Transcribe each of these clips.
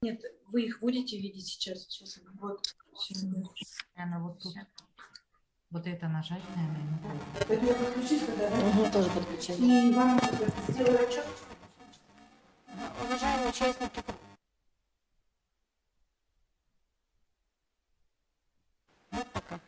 Нет, вы их будете видеть сейчас. Сейчас вот. Наверное, вот тут. Вот это нажать, наверное. Поэтому я подключусь тогда, да? Угу, тоже подключили. И вам сделаю отчет. Уважаемые участники. Пока.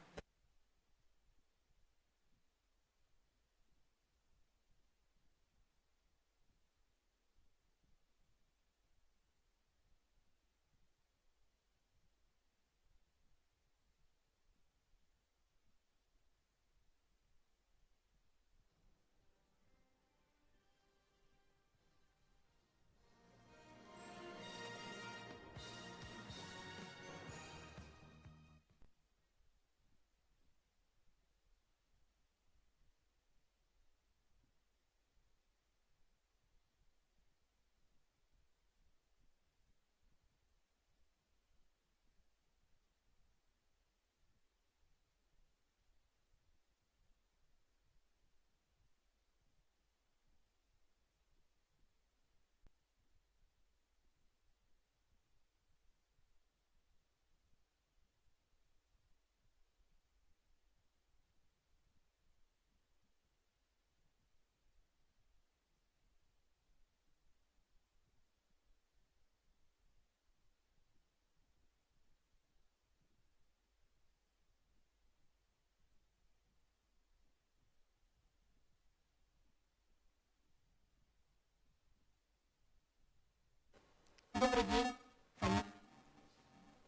Добрый день. Фонит.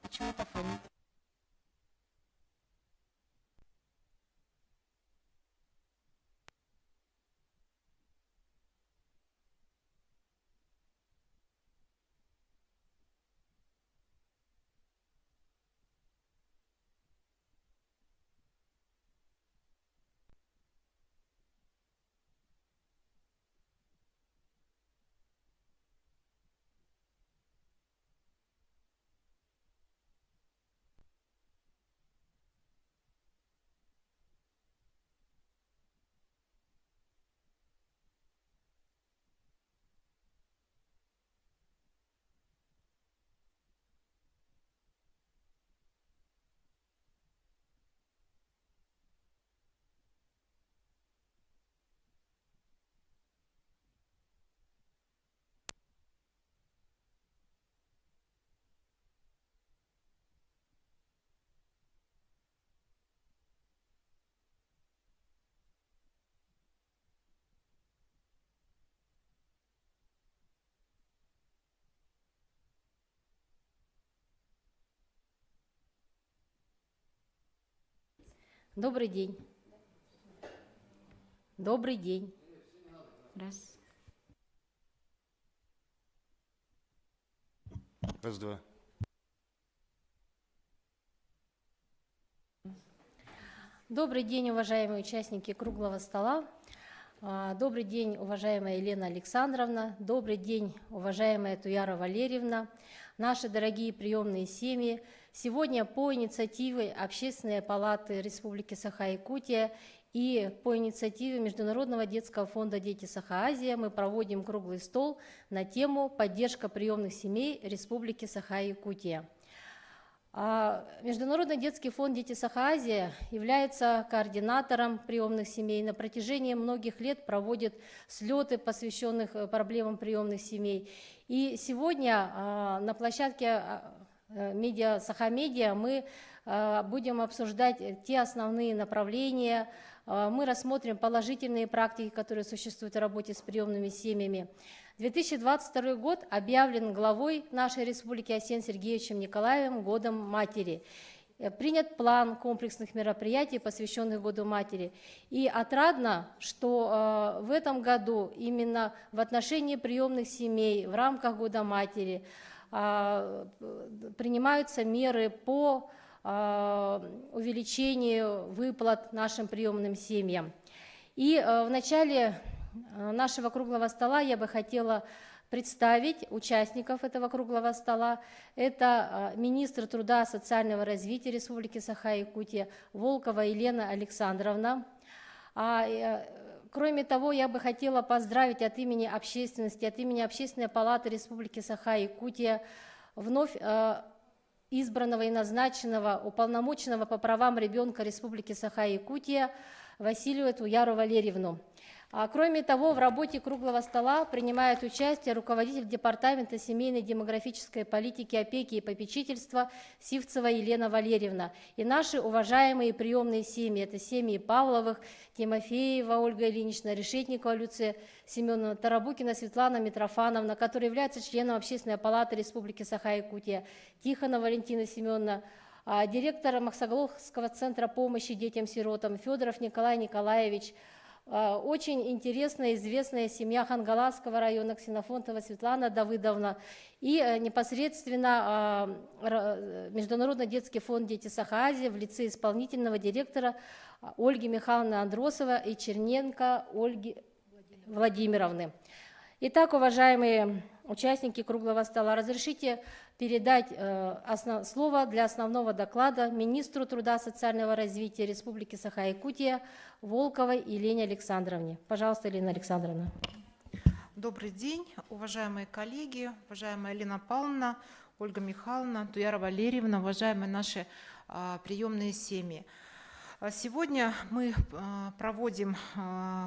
Почему-то фонит. Добрый день. Добрый день. Раз. Раз, два. Добрый день, уважаемые участники круглого стола. Добрый день, уважаемая Елена Александровна. Добрый день, уважаемая Туяра Валерьевна. Наши дорогие приемные семьи. Сегодня по инициативе Общественной палаты Республики Саха-Якутия и по инициативе Международного детского фонда «Дети Саха-Азия» мы проводим круглый стол на тему «Поддержка приемных семей Республики Саха-Якутия». Международный детский фонд «Дети Саха-Азия» является координатором приемных семей. На протяжении многих лет проводит слеты, посвященных проблемам приемных семей. И сегодня на площадке Саха-Медиа мы будем обсуждать те основные направления. Мы рассмотрим положительные практики, которые существуют в работе с приемными семьями. 2022 год объявлен главой нашей республики Арсением Сергеевичем Николаевым Годом Матери. Принят план комплексных мероприятий, посвященных Году Матери. И отрадно, что в этом году именно в отношении приемных семей в рамках Года Матери принимаются меры по увеличению выплат нашим приемным семьям. И в начале нашего круглого стола я бы хотела представить участников этого круглого стола. Это министр труда и социального развития Республики Саха-Якутия Волкова Елена Александровна. Кроме того, я бы хотела поздравить от имени общественности, от имени Общественной палаты Республики Саха-Якутия вновь избранного и назначенного уполномоченного по правам ребенка Республики Саха-Якутия Васильеву Туяру Валерьевну. Кроме того, в работе круглого стола принимает участие руководитель Департамента семейной демографической политики, опеки и попечительства Сивцева Елена Валерьевна и наши уважаемые приемные семьи. Это семьи Павловых, Тимофеева Ольга Ильинична, Решетникова Люция Семеновна, Тарабукина Светлана Митрофановна, которая является членом Общественной палаты Республики Саха-Якутия, Тихонова Валентина Семеновна, директор Махсоголовского центра помощи детям-сиротам Федоров Николай Николаевич, очень интересная, известная семья Хангаласского района Ксенофонтова Светлана Давыдовна и непосредственно Международный детский фонд «Дети Саха-Азия» в лице исполнительного директора Ольги Михайловны Андросова и Черненко Ольги Владимировны. Итак, уважаемые участники круглого стола, разрешите передать слово для основного доклада министру труда и социального развития Республики Саха-Якутия Волковой Елене Александровне. Пожалуйста, Елена Александровна. Добрый день, уважаемые коллеги, уважаемая Елена Павловна, Ольга Михайловна, Туяра Валерьевна, уважаемые наши приемные семьи. Сегодня мы проводим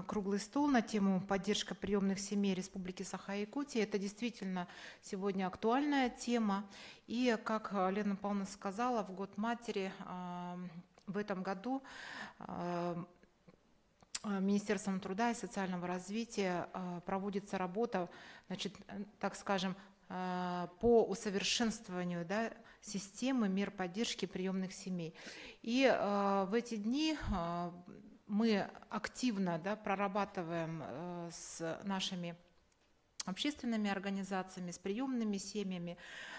круглый стол на тему поддержка приемных семей Республики Саха-Якутия. Это действительно сегодня актуальная тема. И, как Лена Павловна сказала, в год матери в этом году Министерством труда и социального развития проводится работа, значит, так скажем, по усовершенствованию, системы мер поддержки приемных семей. И в эти дни мы активно прорабатываем с нашими общественными организациями, с приемными семьями,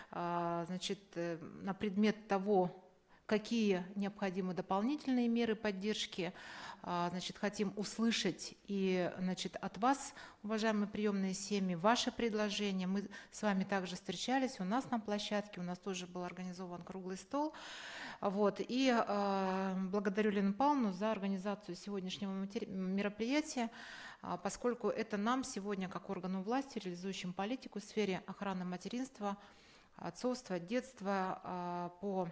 значит, на предмет того, какие необходимы дополнительные меры поддержки. Значит, хотим услышать и, значит, от вас, уважаемые приемные семьи, ваши предложения. Мы с вами также встречались у нас на площадке, у нас тоже был организован круглый стол. Вот. И благодарю Лену Павловну за организацию сегодняшнего мероприятия, поскольку это нам сегодня, как органу власти, реализующим политику в сфере охраны материнства, отцовства, детства, по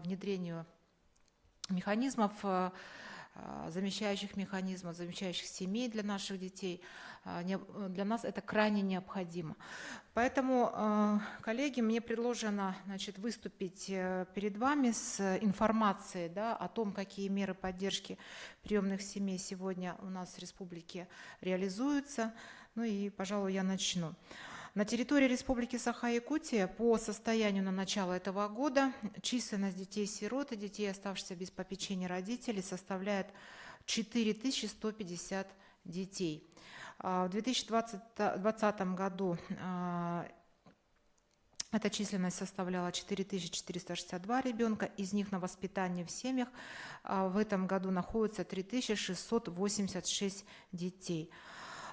внедрению механизмов, замещающих механизмов, замещающих семей для наших детей, для нас это крайне необходимо. Поэтому, коллеги, мне предложено, значит, выступить перед вами с информацией о том, какие меры поддержки приемных семей сегодня у нас в республике реализуются. Ну и, пожалуй, я начну. На территории Республики Саха-Якутия по состоянию на начало этого года численность детей-сирот и детей, оставшихся без попечения родителей, составляет 4150 детей. В 2020 году эта численность составляла 4462 ребенка, из них на воспитании в семьях в этом году находится 3686 детей.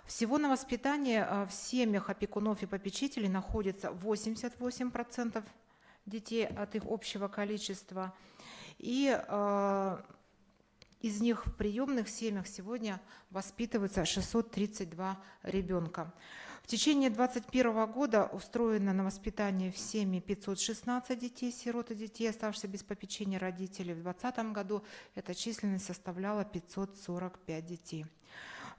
Всего на воспитании в семьях опекунов и попечителей находится 88% детей от их общего количества. И из них в приемных семьях сегодня воспитывается 632 ребенка. В течение 2021 года устроено на воспитание в семьи 516 детей, сирот и детей, оставшихся без попечения родителей. В 2020 году эта численность составляла 545 детей.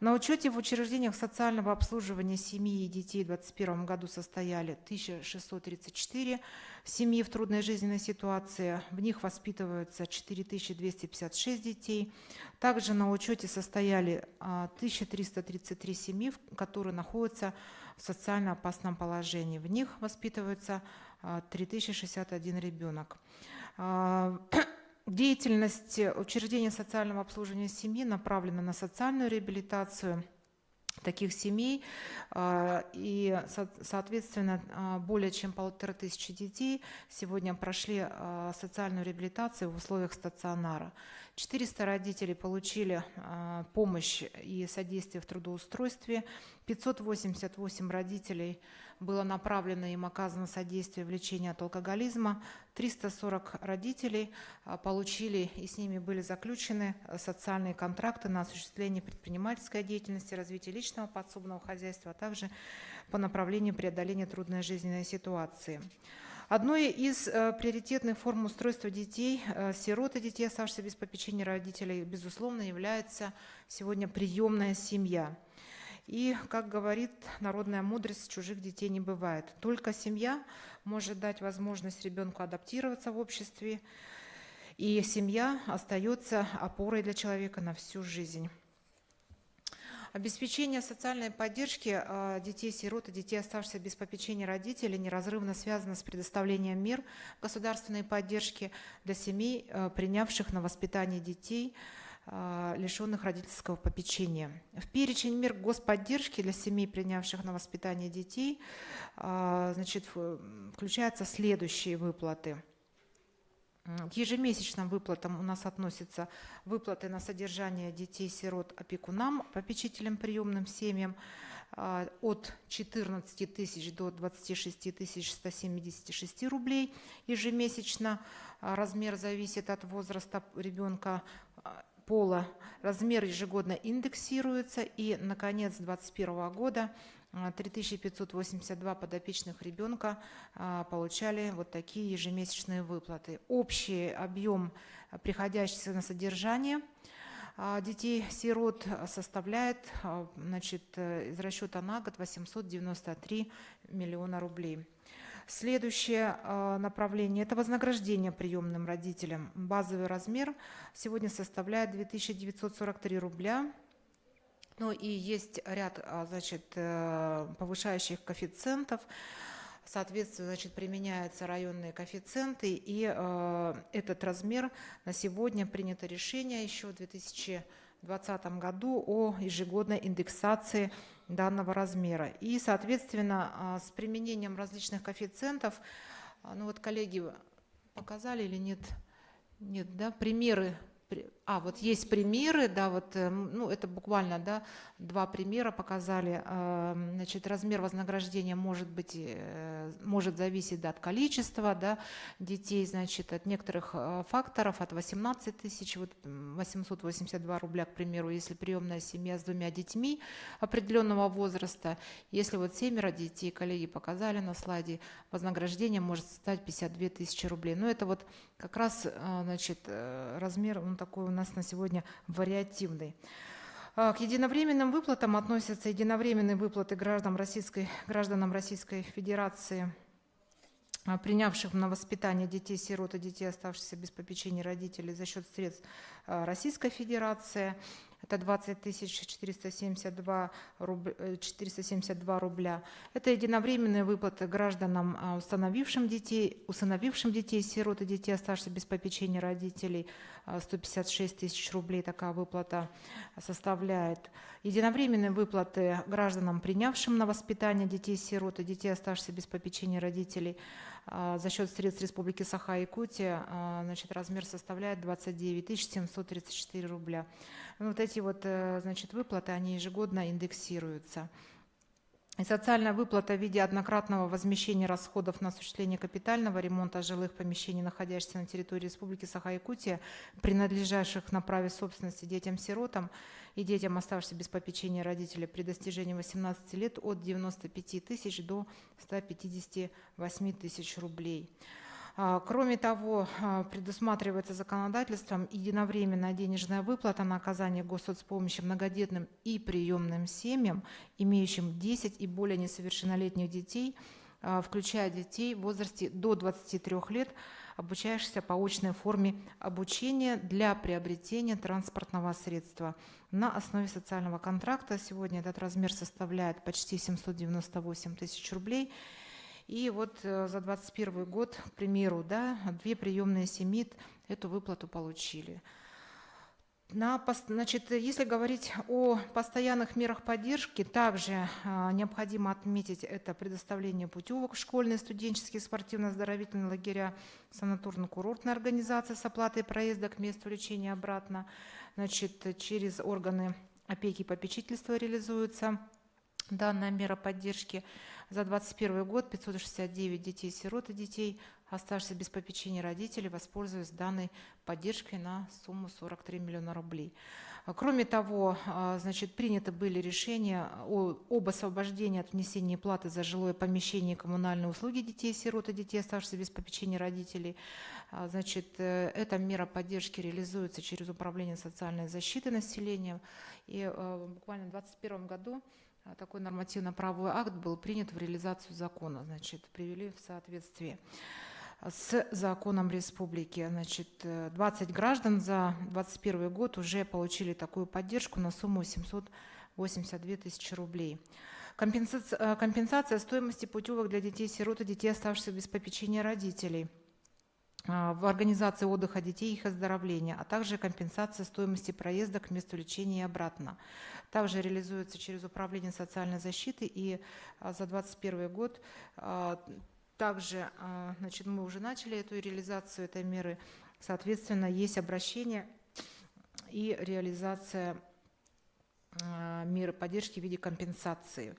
На учете в учреждениях социального обслуживания семьи и детей в 2021 году состояли 1634 семьи в трудной жизненной ситуации. В них воспитываются 4256 детей. Также на учете состояли 1333 семьи, которые находятся в социально опасном положении. В них воспитывается 3061 ребенок. Деятельность учреждения социального обслуживания семьи направлена на социальную реабилитацию таких семей, и, соответственно, более чем 1500 детей сегодня прошли социальную реабилитацию в условиях стационара. 400 родителей получили помощь и содействие в трудоустройстве, 588 родителей было направлено, им оказано содействие в лечении от алкоголизма, 340 родителей получили и с ними были заключены социальные контракты на осуществление предпринимательской деятельности, развитие личного подсобного хозяйства, а также по направлению преодоления трудной жизненной ситуации. Одной из приоритетных форм устройства детей, сирот и детей, оставшихся без попечения родителей, безусловно, является сегодня приемная семья. И, как говорит народная мудрость, чужих детей не бывает. Только семья может дать возможность ребенку адаптироваться в обществе, и семья остается опорой для человека на всю жизнь. Обеспечение социальной поддержки детей-сирот и детей, оставшихся без попечения родителей, неразрывно связано с предоставлением мер государственной поддержки для семей, принявших на воспитание детей, лишенных родительского попечения. В перечень мер господдержки для семей, принявших на воспитание детей, включаются следующие выплаты. К ежемесячным выплатам у нас относятся выплаты на содержание детей-сирот опекунам, попечителям приемным семьям от 14 тысяч до 26 176 рублей ежемесячно. Размер зависит от возраста ребенка, пола. Размер ежегодно индексируется. И, наконец, 2021 года 3582 подопечных ребенка получали вот такие ежемесячные выплаты. Общий объем приходящихся на содержание детей-сирот составляет, из расчета на год 893 миллиона рублей. Следующее направление – это вознаграждение приемным родителям. Базовый размер сегодня составляет 2943 рубля. Ну и есть ряд, повышающих коэффициентов. Соответственно, применяются районные коэффициенты, и этот размер на сегодня принято решение еще в 2020 году о ежегодной индексации данного размера. И, соответственно, с применением различных коэффициентов, коллеги показали или нет? Нет, да, примеры. Вот есть примеры, да, это буквально, да, два примера показали. Размер вознаграждения может зависеть от количества, да, детей, от некоторых факторов, от 18 882 рубля, к примеру, если приемная семья с 2 детьми определенного возраста. Если 7 детей, коллеги показали на слайде, вознаграждение может составить 52 тысячи рублей. Но это как раз, размер, он такой у нас на сегодня вариативный. К единовременным выплатам относятся единовременные выплаты гражданам Российской Федерации, принявших на воспитание детей-сирот и детей, оставшихся без попечения родителей за счет средств Российской Федерации. Это 20 472 рубля. Это единовременные выплаты гражданам, усыновившим детей-сирот и детей, оставшихся без попечения родителей. 156 тысяч рублей такая выплата составляет. Единовременные выплаты гражданам, принявшим на воспитание детей-сирот и детей, оставшихся без попечения родителей, за счет средств Республики Саха-Якутия, размер составляет 29 734 рубля. Эти выплаты, они ежегодно индексируются. И социальная выплата в виде однократного возмещения расходов на осуществление капитального ремонта жилых помещений, находящихся на территории Республики Саха-Якутия, принадлежащих на праве собственности детям-сиротам и детям, оставшимся без попечения родителей при достижении 18 лет, от 95 тысяч до 158 тысяч рублей. Кроме того, предусматривается законодательством единовременная денежная выплата на оказание госсоцпомощи многодетным и приемным семьям, имеющим 10 и более несовершеннолетних детей, включая детей в возрасте до 23 лет, обучающихся по очной форме обучения для приобретения транспортного средства. На основе социального контракта сегодня этот размер составляет почти 798 тысяч рублей. И за 2021 год, к примеру, 2 приемные семьи эту выплату получили. Если говорить о постоянных мерах поддержки, также необходимо отметить это предоставление путевок в школьные, студенческие, спортивно-оздоровительные лагеря, санаторно-курортные организации с оплатой проезда к месту лечения обратно. Через органы опеки и попечительства реализуется данная мера поддержки. За 2021 год 569 детей-сирот и детей, оставшихся без попечения родителей, воспользуясь данной поддержкой на сумму 43 миллиона рублей. Кроме того, значит, приняты были решения об освобождении от внесения платы за жилое помещение и коммунальные услуги детей-сирот и детей, оставшихся без попечения родителей. Значит, эта мера поддержки реализуется через Управление социальной защиты населения. И буквально в 2021 году такой нормативно-правовой акт был принят в реализацию закона, значит, привели в соответствие с законом республики. Значит, 20 граждан за 2021 год уже получили такую поддержку на сумму 782 тысячи рублей. Компенсация стоимости путевок для детей-сирот и детей, оставшихся без попечения родителей в организации отдыха детей и их оздоровления, а также компенсация стоимости проезда к месту лечения и обратно. Также реализуется через Управление социальной защиты, и за 2021 год также, значит, мы уже начали эту реализацию этой меры. Соответственно, есть обращение и реализация меры поддержки в виде компенсации.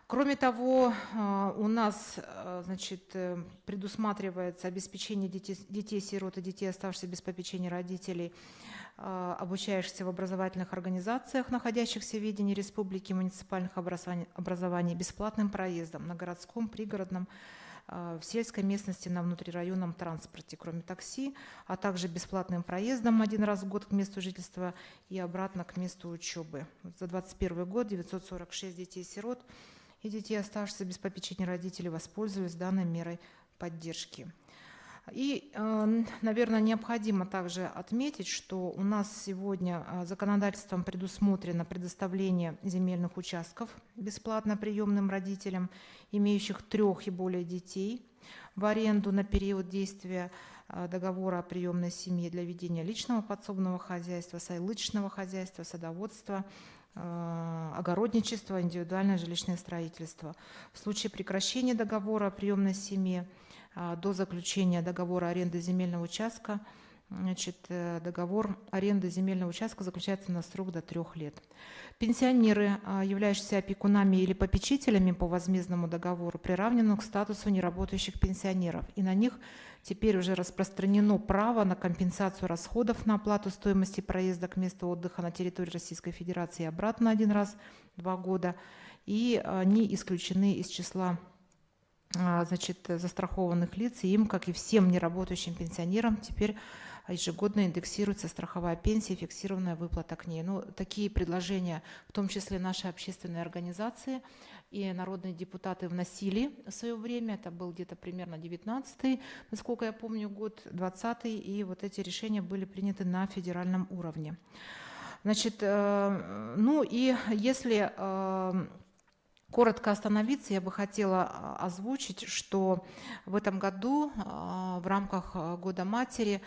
Кроме того, у нас, значит, предусматривается обеспечение детей-сирот и детей, оставшихся без попечения родителей, обучающихся в образовательных организациях, находящихся в ведении республики, муниципальных образований, бесплатным проездом на городском, пригородном, в сельской местности, на внутрирайонном транспорте, кроме такси, а также бесплатным проездом один раз в год к месту жительства и обратно к месту учебы. За 2021 год 946 детей-сирот и детей, оставшихся без попечения родителей, воспользовались данной мерой поддержки. И, наверное, необходимо также отметить, что у нас сегодня законодательством предусмотрено предоставление земельных участков бесплатно приемным родителям, имеющих 3 и более детей, в аренду на период действия договора о приемной семье для ведения личного подсобного хозяйства, личного хозяйства, садоводства, огородничества, индивидуальное жилищное строительство. В случае прекращения договора о приемной семье до заключения договора аренды земельного участка, значит, договор аренды земельного участка заключается на срок до 3 лет. Пенсионеры, являющиеся опекунами или попечителями по возмездному договору, приравнены к статусу неработающих пенсионеров, и на них теперь уже распространено право на компенсацию расходов на оплату стоимости проезда к месту отдыха на территории Российской Федерации и обратно один раз в 2 года, и они исключены из числа, значит, застрахованных лиц, и им, как и всем неработающим пенсионерам, теперь ежегодно индексируется страховая пенсия, фиксированная выплата к ней. Ну, такие предложения, в том числе наши общественные организации и народные депутаты, вносили в свое время. Это был где-то примерно 19-й, насколько я помню, год, 20-й, и вот эти решения были приняты на федеральном уровне. Значит, ну и если коротко остановиться, я бы хотела озвучить, что в этом году в рамках Года матери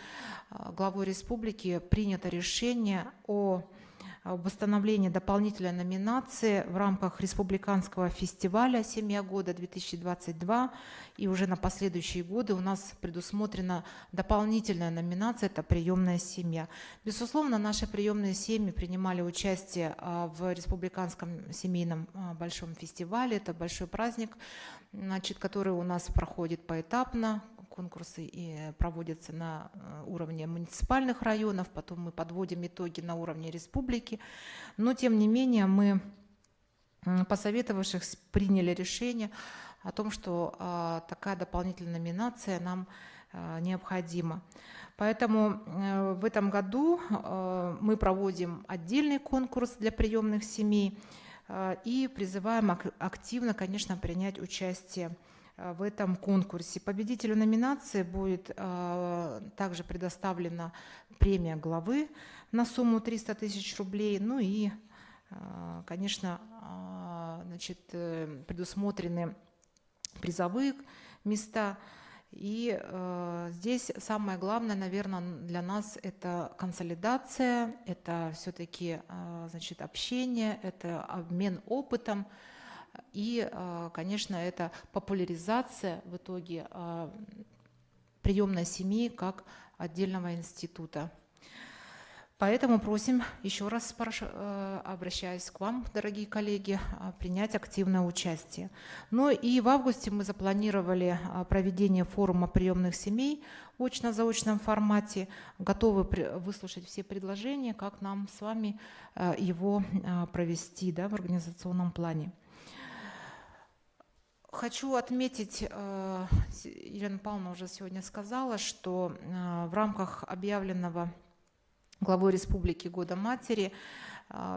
главой республики принято решение об установлении дополнительной номинации в рамках республиканского фестиваля «Семья года-2022». И уже на последующие годы у нас предусмотрена дополнительная номинация – это приемная семья. Безусловно, наши приемные семьи принимали участие в республиканском семейном большом фестивале. Это большой праздник, значит, который у нас проходит поэтапно. Конкурсы и проводятся на уровне муниципальных районов, потом мы подводим итоги на уровне республики. Но, тем не менее, мы, посоветовавшись, приняли решение о том, что такая дополнительная номинация нам необходима. Поэтому в этом году мы проводим отдельный конкурс для приемных семей и призываем активно, конечно, принять участие в этом конкурсе. Победителю номинации будет также предоставлена премия главы на сумму 300 тысяч рублей. Ну и, конечно, значит, предусмотрены призовые места. И здесь самое главное, наверное, для нас это консолидация, это все-таки, значит, общение, это обмен опытом. И, конечно, это популяризация в итоге приемной семьи как отдельного института. Поэтому просим, еще раз обращаюсь к вам, дорогие коллеги, принять активное участие. Ну и в августе мы запланировали проведение форума приемных семей в очно-заочном формате. Готовы выслушать все предложения, как нам с вами его провести, да, в организационном плане. Хочу отметить, Елена Павловна уже сегодня сказала, что в рамках объявленного главой республики Года матери,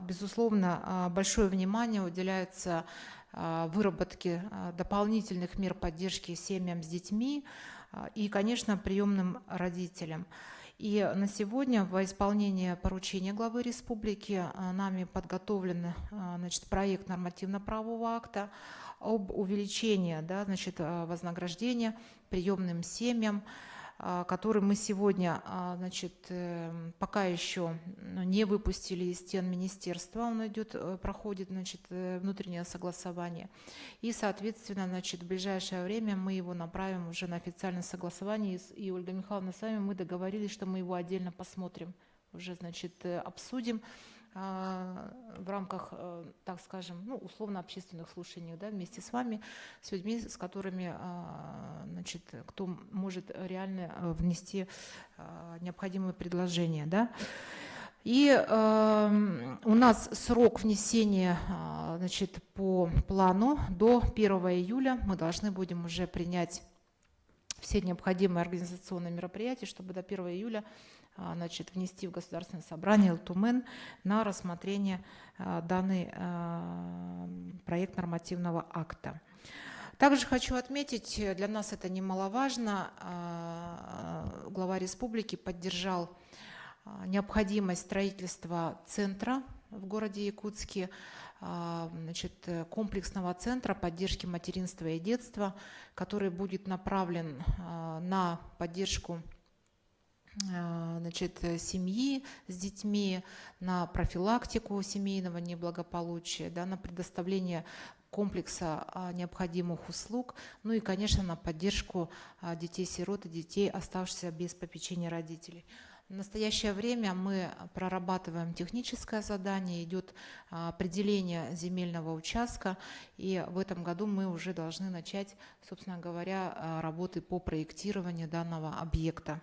безусловно, большое внимание уделяется выработке дополнительных мер поддержки семьям с детьми и, конечно, приемным родителям. И на сегодня во исполнение поручения главы республики нами подготовлен, значит, проект нормативно-правового акта об увеличении, да, значит, вознаграждения приемным семьям, который мы сегодня, значит, пока еще не выпустили из стен министерства, он проходит, значит, внутреннее согласование. И, соответственно, значит, в ближайшее время мы его направим уже на официальное согласование. И, Ольга Михайловна, с вами мы договорились, что мы его отдельно посмотрим, уже, значит, обсудим в рамках, так скажем, ну, условно общественных слушаний, да, вместе с вами, с людьми, с которыми, значит, кто может реально внести необходимые предложения, да. И у нас срок внесения, значит, по плану до 1 июля мы должны будем уже принять все необходимые организационные мероприятия, чтобы до 1 июля, значит, внести в Государственное собрание ЛТУМЭН на рассмотрение данный проект нормативного акта. Также хочу отметить, для нас это немаловажно, глава республики поддержал необходимость строительства центра в городе Якутске, значит, комплексного центра поддержки материнства и детства, который будет направлен на поддержку, значит, семьи с детьми, на профилактику семейного неблагополучия, да, на предоставление комплекса необходимых услуг, ну и, конечно, на поддержку детей-сирот и детей, оставшихся без попечения родителей. В настоящее время мы прорабатываем техническое задание, идет определение земельного участка, и в этом году мы уже должны начать, собственно говоря, работы по проектированию данного объекта.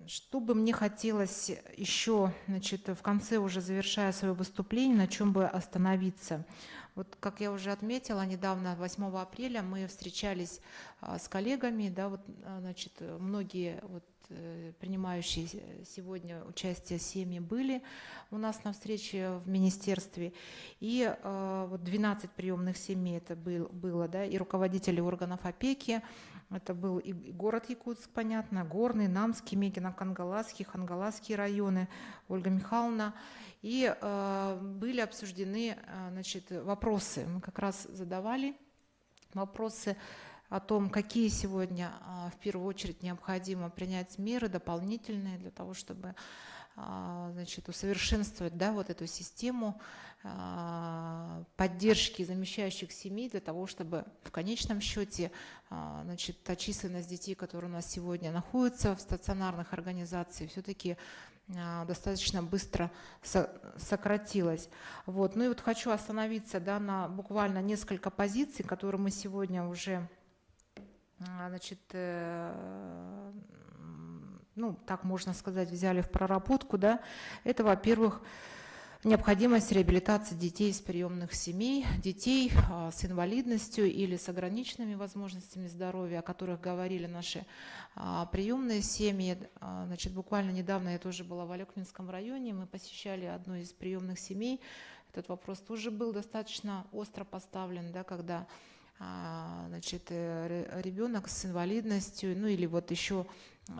Что бы мне хотелось еще, значит, в конце, уже завершая свое выступление, на чем бы остановиться. Вот, как я уже отметила, недавно, 8 апреля, мы встречались с коллегами, да, вот, значит, многие вот, принимающие сегодня участие семьи были у нас на встрече в министерстве, и вот 12 приемных семей это было, да, и руководители органов опеки. Это был и город Якутск, понятно, Горный, Намский, Мегино-Кангаласский, Хангаласские районы, Ольга Михайловна. И были обсуждены, значит, вопросы. Мы как раз задавали вопросы о том, какие сегодня в первую очередь необходимо принять меры дополнительные для того, чтобы, значит, усовершенствовать, да, вот эту систему поддержки замещающих семей для того, чтобы в конечном счете, значит, та численность детей, которые у нас сегодня находятся в стационарных организациях, все-таки достаточно быстро сократилась. Вот. Ну и вот хочу остановиться, да, на буквально несколько позиций, которые мы сегодня уже, значит, ну, так можно сказать, взяли в проработку, да. Это, во-первых, необходимость реабилитации детей из приемных семей, детей с инвалидностью или с ограниченными возможностями здоровья, о которых говорили наши приемные семьи. Значит, буквально недавно я тоже была в Алекминском районе, мы посещали одну из приемных семей. Этот вопрос тоже был достаточно остро поставлен, да, когда, значит, ребенок с инвалидностью, ну или вот еще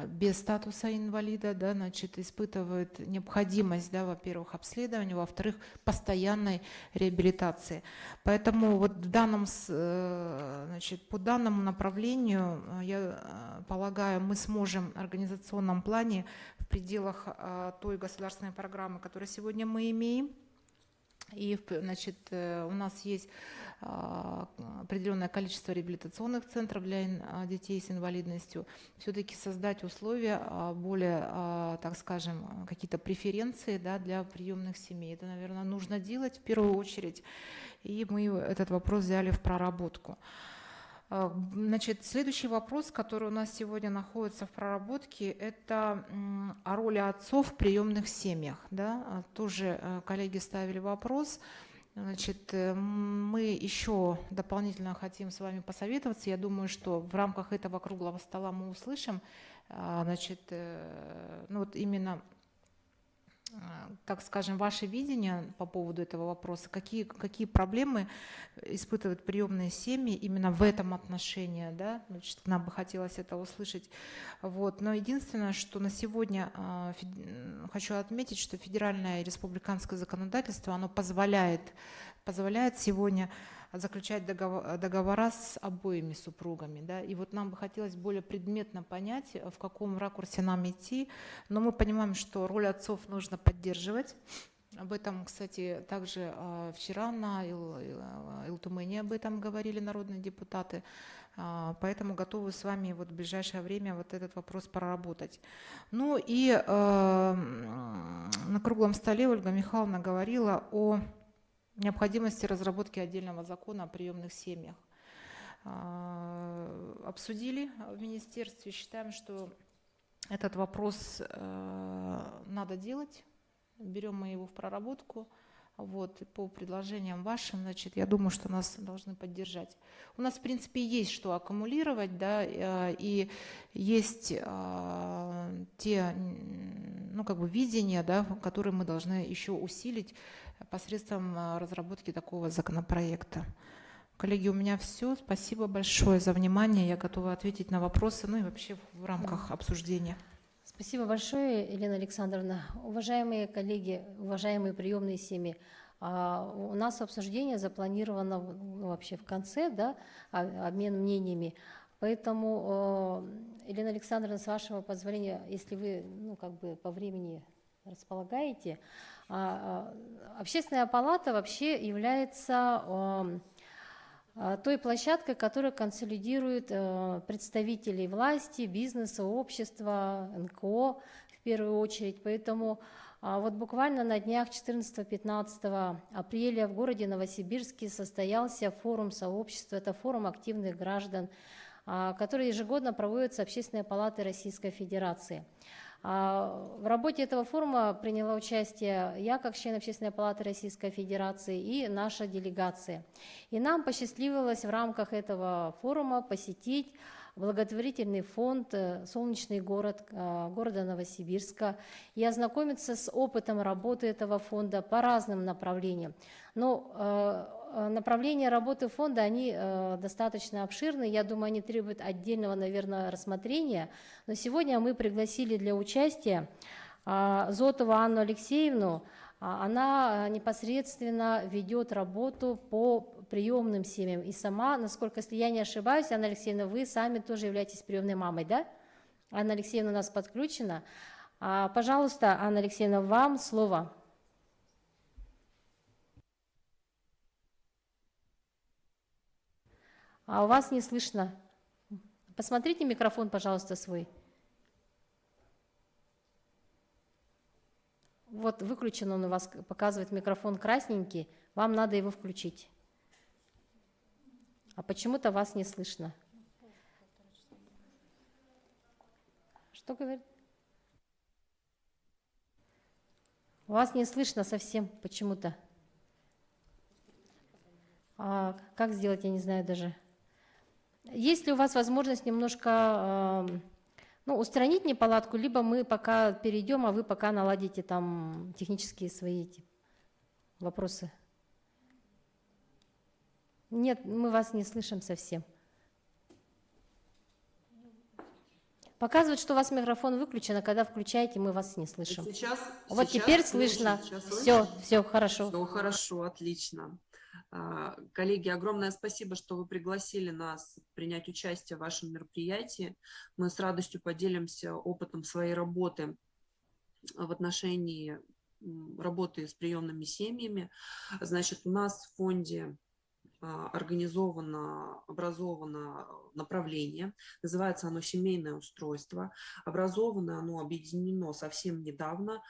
без статуса инвалида, да, значит, испытывает необходимость, да, во-первых, обследования, во-вторых, постоянной реабилитации. Поэтому вот в данном, значит, по данному направлению, я полагаю, мы сможем в организационном плане в пределах той государственной программы, которую сегодня мы имеем, И, значит, у нас есть определенное количество реабилитационных центров для детей с инвалидностью. Все-таки создать условия более, так скажем, какие-то преференции, да, для приемных семей. Это, наверное, нужно делать в первую очередь. И мы этот вопрос взяли в проработку. Значит, следующий вопрос, который у нас сегодня находится в проработке, это о роли отцов в приемных семьях. Да? Тоже коллеги ставили вопрос. Значит, мы еще дополнительно хотим с вами посоветоваться. Я думаю, что в рамках этого круглого стола мы услышим, значит, ну вот именно, так скажем, ваше видение по поводу этого вопроса, какие проблемы испытывают приемные семьи именно в этом отношении, да? Значит, нам бы хотелось это услышать. Вот. Но единственное, что на сегодня хочу отметить, что федеральное и республиканское законодательство, оно позволяет сегодня заключать договора с обоими супругами. Да? И вот нам бы хотелось более предметно понять, в каком ракурсе нам идти. Но мы понимаем, что роль отцов нужно поддерживать. Об этом, кстати, также вчера на Илтумене об этом говорили народные депутаты. Поэтому готовы с вами вот в ближайшее время вот этот вопрос проработать. Ну и на круглом столе Ольга Михайловна говорила о необходимости разработки отдельного закона о приемных семьях. Обсудили в министерстве, считаем, что этот вопрос надо делать, берем мы его в проработку. Вот, и по предложениям вашим, значит, я думаю, что нас должны поддержать. У нас, в принципе, есть что аккумулировать, да, и есть те, ну, как бы видения, да, которые мы должны еще усилить посредством разработки такого законопроекта. Коллеги, у меня все. Спасибо большое за внимание. Я готова ответить на вопросы, ну и вообще в рамках обсуждения. Спасибо большое, Елена Александровна. Уважаемые коллеги, уважаемые приемные семьи, у нас обсуждение запланировано вообще в конце, да, обмен мнениями. Поэтому, Елена Александровна, с вашего позволения, если вы, ну, как бы по времени располагаете, Общественная палата вообще является той площадкой, которая консолидирует представителей власти, бизнеса, общества, НКО в первую очередь. Поэтому вот буквально на днях 14-15 апреля в городе Новосибирске состоялся форум сообщества, это форум активных граждан, который ежегодно проводится Общественной палатой Российской Федерации. В работе этого форума приняла участие я, как член Общественной палаты Российской Федерации, и наша делегация. И нам посчастливилось в рамках этого форума посетить благотворительный фонд «Солнечный город» города Новосибирска и ознакомиться с опытом работы этого фонда по разным направлениям. Но направления работы фонда, они достаточно обширны, я думаю, они требуют отдельного, наверное, рассмотрения. Но сегодня мы пригласили для участия Зотову Анну Алексеевну. Она непосредственно ведет работу по приемным семьям. И сама, насколько, если я не ошибаюсь, Анна Алексеевна, вы сами тоже являетесь приемной мамой, да? Анна Алексеевна у нас подключена. Пожалуйста, Анна Алексеевна, вам слово. А у вас не слышно. Посмотрите микрофон, пожалуйста, свой. Вот выключен он у вас, показывает микрофон красненький, вам надо его включить. А почему-то вас не слышно. Что говорит? Вас не слышно совсем почему-то. Как сделать, я не знаю даже. Есть ли у вас возможность немножко устранить неполадку, либо мы пока перейдем, а вы пока наладите там технические свои эти вопросы? Нет, мы вас не слышим совсем. Показывает, что у вас микрофон выключен, а когда включаете, мы вас не слышим. Вот теперь слышно. Все хорошо. Все хорошо, отлично. Коллеги, огромное спасибо, что вы пригласили нас принять участие в вашем мероприятии. Мы с радостью поделимся опытом своей работы в отношении работы с приемными семьями. Значит, у нас в фонде образовано направление, называется оно «Семейное устройство». Образовано оно, объединено совсем недавно,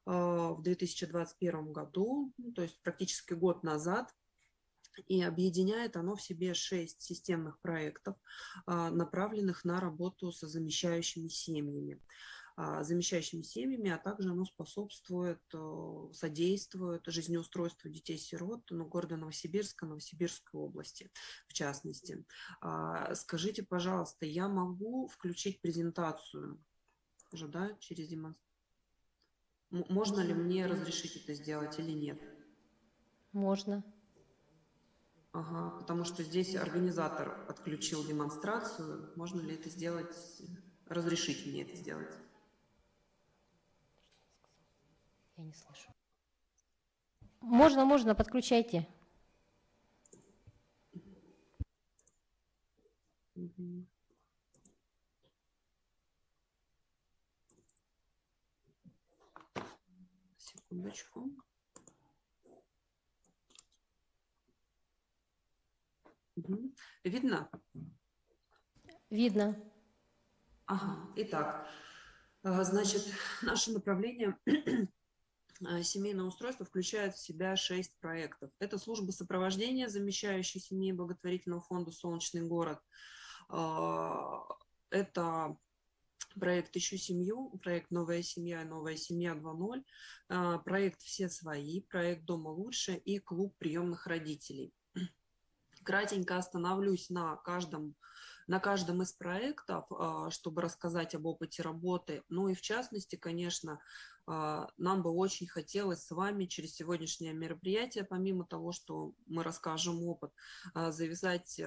в 2021 году, то есть практически год назад, и объединяет оно в себе 6 системных проектов, направленных на работу со замещающими семьями, а также оно способствует, содействует жизнеустройству детей-сирот города Новосибирска, Новосибирской области, в частности. Скажите, пожалуйста, я могу включить презентацию уже, да, через демонстрацию? Можно ли мне разрешить это сделать или нет? Можно. Ага, потому что здесь организатор отключил демонстрацию. Можно ли это сделать? Разрешить мне это сделать? Я не слышу. Можно, подключайте. Мгм. Секундочку. Мгм. Видно? Видно. Ага, итак, значит, наше направление семейное устройство включает в себя 6 проектов. Это служба сопровождения замещающей семьи благотворительного фонда «Солнечный город». Это проект «Ищу семью», проект «Новая семья» и «Новая семья 2.0», проект «Все свои», проект «Дома лучше» и клуб приемных родителей. Кратенько остановлюсь на каждом из проектов, чтобы рассказать об опыте работы. Ну и в частности, конечно, нам бы очень хотелось с вами через сегодняшнее мероприятие, помимо того, что мы расскажем опыт, завязать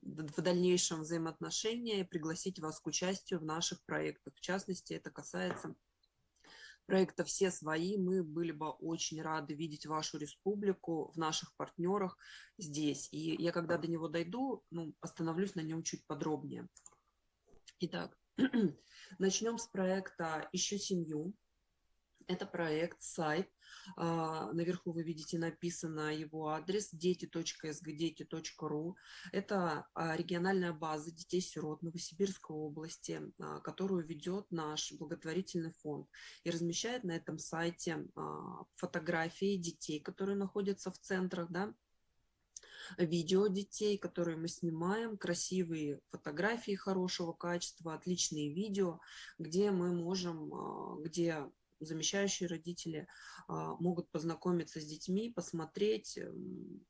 в дальнейшем взаимоотношения и пригласить вас к участию в наших проектах. В частности, это касается проекта «Все свои». Мы были бы очень рады видеть вашу республику в наших партнерах здесь. И я, когда до него дойду, остановлюсь на нем чуть подробнее. Итак, начнем с проекта «Ищу семью». Это проект, сайт. Наверху вы видите написано его адрес дети.sgdeти.ру. Это региональная база детей-сирот Новосибирской области, которую ведет наш благотворительный фонд. И размещает на этом сайте фотографии детей, которые находятся в центрах, да, видео детей, которые мы снимаем, красивые фотографии хорошего качества, отличные видео, где мы можем, где замещающие родители могут познакомиться с детьми, посмотреть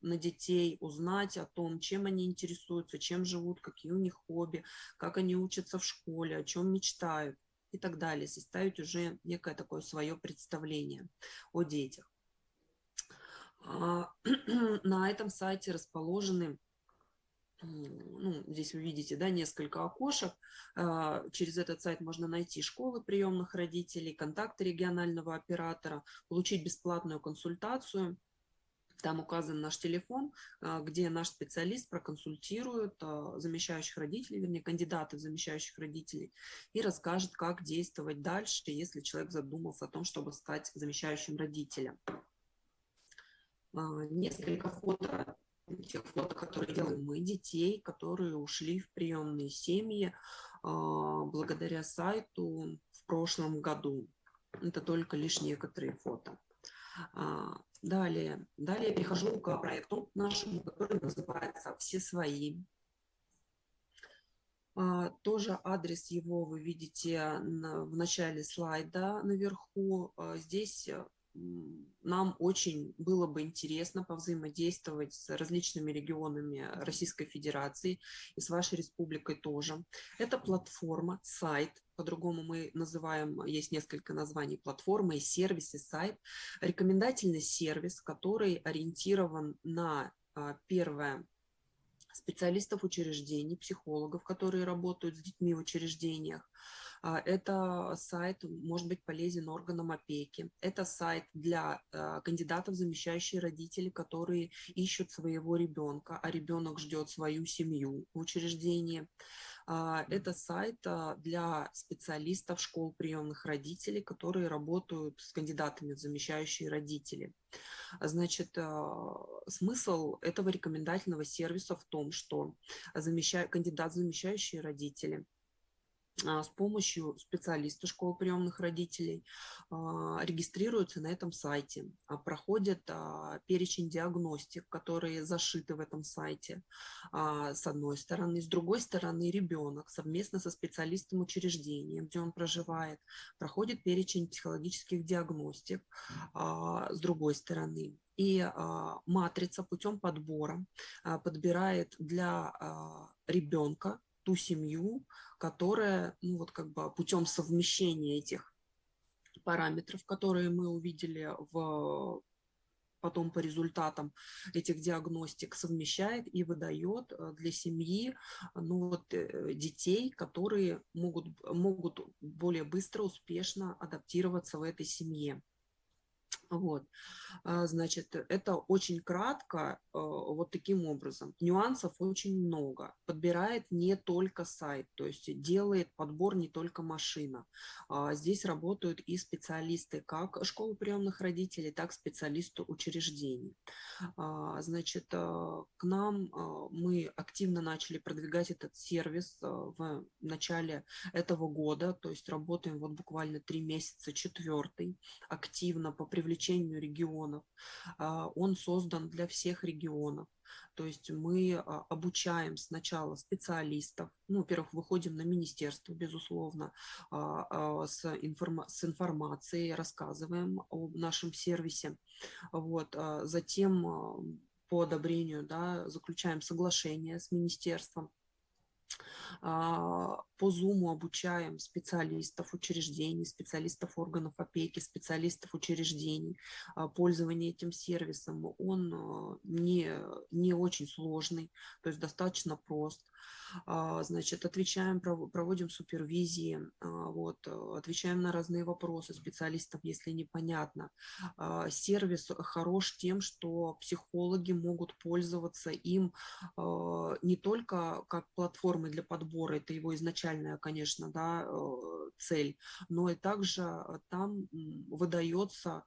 на детей, узнать о том, чем они интересуются, чем живут, какие у них хобби, как они учатся в школе, о чем мечтают и так далее, составить уже некое такое свое представление о детях. На этом сайте расположены, здесь вы видите, да, несколько окошек. Через этот сайт можно найти школы приемных родителей, контакты регионального оператора, получить бесплатную консультацию. Там указан наш телефон, где наш специалист проконсультирует замещающих родителей, вернее, кандидатов замещающих родителей, и расскажет, как действовать дальше, если человек задумался о том, чтобы стать замещающим родителем. Несколько фото, тех фото, которые делаем мы, детей, которые ушли в приемные семьи благодаря сайту в прошлом году. Это только лишь некоторые фото. Далее я перехожу к проекту нашему, который называется «Все свои». Тоже адрес его вы видите в начале слайда наверху. Здесь нам очень было бы интересно повзаимодействовать с различными регионами Российской Федерации и с вашей республикой тоже. Это платформа, сайт, по-другому мы называем, есть несколько названий платформы, сервисы, сайт, рекомендательный сервис, который ориентирован на, первое, специалистов учреждений, психологов, которые работают с детьми в учреждениях. Это сайт может быть полезен органам опеки. Это сайт для кандидатов, замещающие родители, которые ищут своего ребенка, а ребенок ждет свою семью в учреждении. Это сайт для специалистов школ приемных родителей, которые работают с кандидатами в замещающие родители. Значит, смысл этого рекомендательного сервиса в том, что кандидат в замещающие родители с помощью специалиста школы приемных родителей регистрируются на этом сайте, проходят перечень диагностик, которые зашиты в этом сайте, с одной стороны. С другой стороны, ребенок совместно со специалистом учреждения, где он проживает, проходит перечень психологических диагностик, с другой стороны. И матрица путем подбора подбирает для ребенка ту семью, которая, ну вот как бы путем совмещения этих параметров, которые мы увидели потом по результатам этих диагностик, совмещает и выдает для семьи, ну вот, детей, которые могут более быстро, успешно адаптироваться в этой семье. Вот. Значит, это очень кратко, вот таким образом. Нюансов очень много. Подбирает не только сайт, то есть делает подбор не только машина. Здесь работают и специалисты как школы приемных родителей, так и специалисты учреждений. Значит, к нам мы активно начали продвигать этот сервис в начале этого года, то есть работаем вот буквально 3 месяца, 4-й, активно по привлечению регионов. Он создан для всех регионов. То есть мы обучаем сначала специалистов, ну, во-первых, выходим на министерство, безусловно, с информацией, рассказываем о нашем сервисе. Вот. Затем по одобрению, да, заключаем соглашение с министерством. По Zoom обучаем специалистов учреждений, специалистов органов опеки, специалистов учреждений. Пользование этим сервисом, он не очень сложный, то есть достаточно прост. Значит, проводим супервизии, вот, отвечаем на разные вопросы специалистов, если непонятно. Сервис хорош тем, что психологи могут пользоваться им не только как платформой для подбора, это его изначальная, конечно, да, цель, но и также там выдается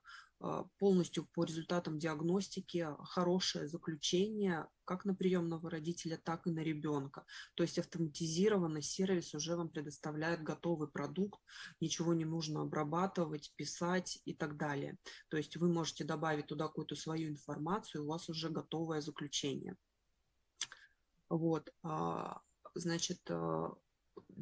полностью по результатам диагностики хорошее заключение как на приемного родителя, так и на ребенка. То есть автоматизированный сервис уже вам предоставляет готовый продукт, ничего не нужно обрабатывать, писать и так далее. То есть вы можете добавить туда какую-то свою информацию, у вас уже готовое заключение. Вот, значит,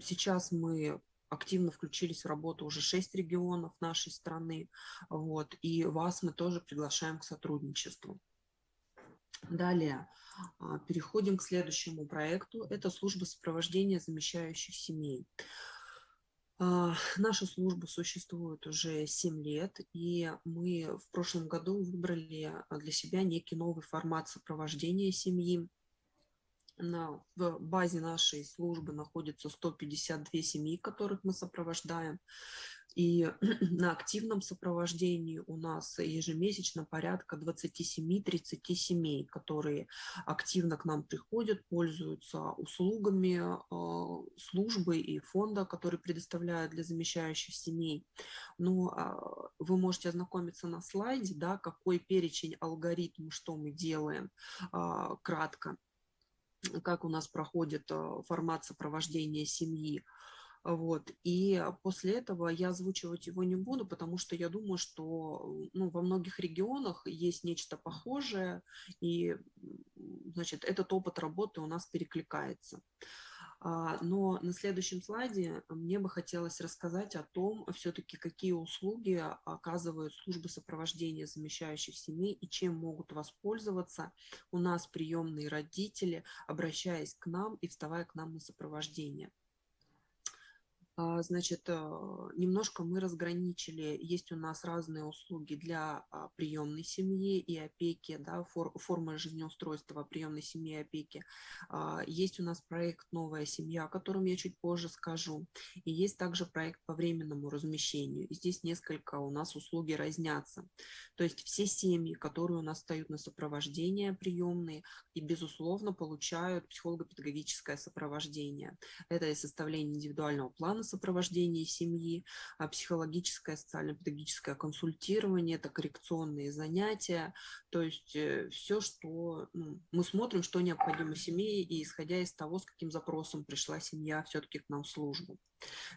сейчас мы активно включились в работу уже 6 регионов нашей страны, вот, и вас мы тоже приглашаем к сотрудничеству. Далее переходим к следующему проекту. Это служба сопровождения замещающих семей. Наша служба существует уже 7 лет, и мы в прошлом году выбрали для себя некий новый формат сопровождения семьи. В базе нашей службы находится 152 семьи, которых мы сопровождаем. И на активном сопровождении у нас ежемесячно порядка 27-30 семей, которые активно к нам приходят, пользуются услугами службы и фонда, который предоставляют для замещающих семей. Ну, вы можете ознакомиться на слайде, да, какой перечень, алгоритм, что мы делаем, кратко, как у нас проходит формат сопровождения семьи. Вот. И после этого я озвучивать его не буду, потому что я думаю, что, ну, во многих регионах есть нечто похожее, и, значит, этот опыт работы у нас перекликается. Но на следующем слайде мне бы хотелось рассказать о том, все-таки какие услуги оказывают службы сопровождения замещающих семей и чем могут воспользоваться у нас приемные родители, обращаясь к нам и вставая к нам на сопровождение. Значит, немножко мы разграничили, есть у нас разные услуги для приемной семьи и опеки, да, формы жизнеустройства приемной семьи и опеки. Есть у нас проект «Новая семья», о котором я чуть позже скажу, и есть также проект по временному размещению. И здесь несколько у нас услуги разнятся. То есть все семьи, которые у нас встают на сопровождение приемные, и, безусловно, получают психолого-педагогическое сопровождение. Это и составление индивидуального плана сопровождения семьи, психологическое, социально-педагогическое консультирование, это коррекционные занятия, то есть все, что мы смотрим, что необходимо семье, и исходя из того, с каким запросом пришла семья все-таки к нам в службу.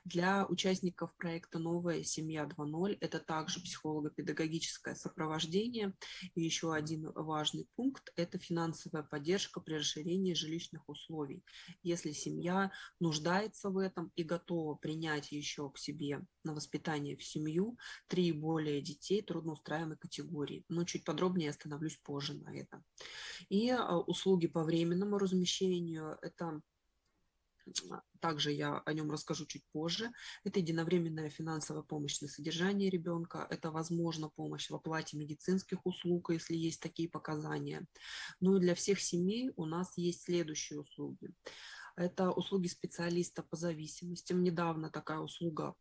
Для участников проекта «Новая семья 2.0» это также психолого-педагогическое сопровождение. И еще один важный пункт – это финансовая поддержка при расширении жилищных условий. Если семья нуждается в этом и готова принять еще к себе на воспитание в семью 3 и более детей трудноустраиваемой категории. Но чуть подробнее остановлюсь позже на этом. И услуги по временному размещению – это также я о нем расскажу чуть позже. Это единовременная финансовая помощь на содержание ребенка, это, возможно, помощь в оплате медицинских услуг, если есть такие показания. Ну и для всех семей у нас есть следующие услуги. Это услуги специалиста по зависимостям. Недавно такая услуга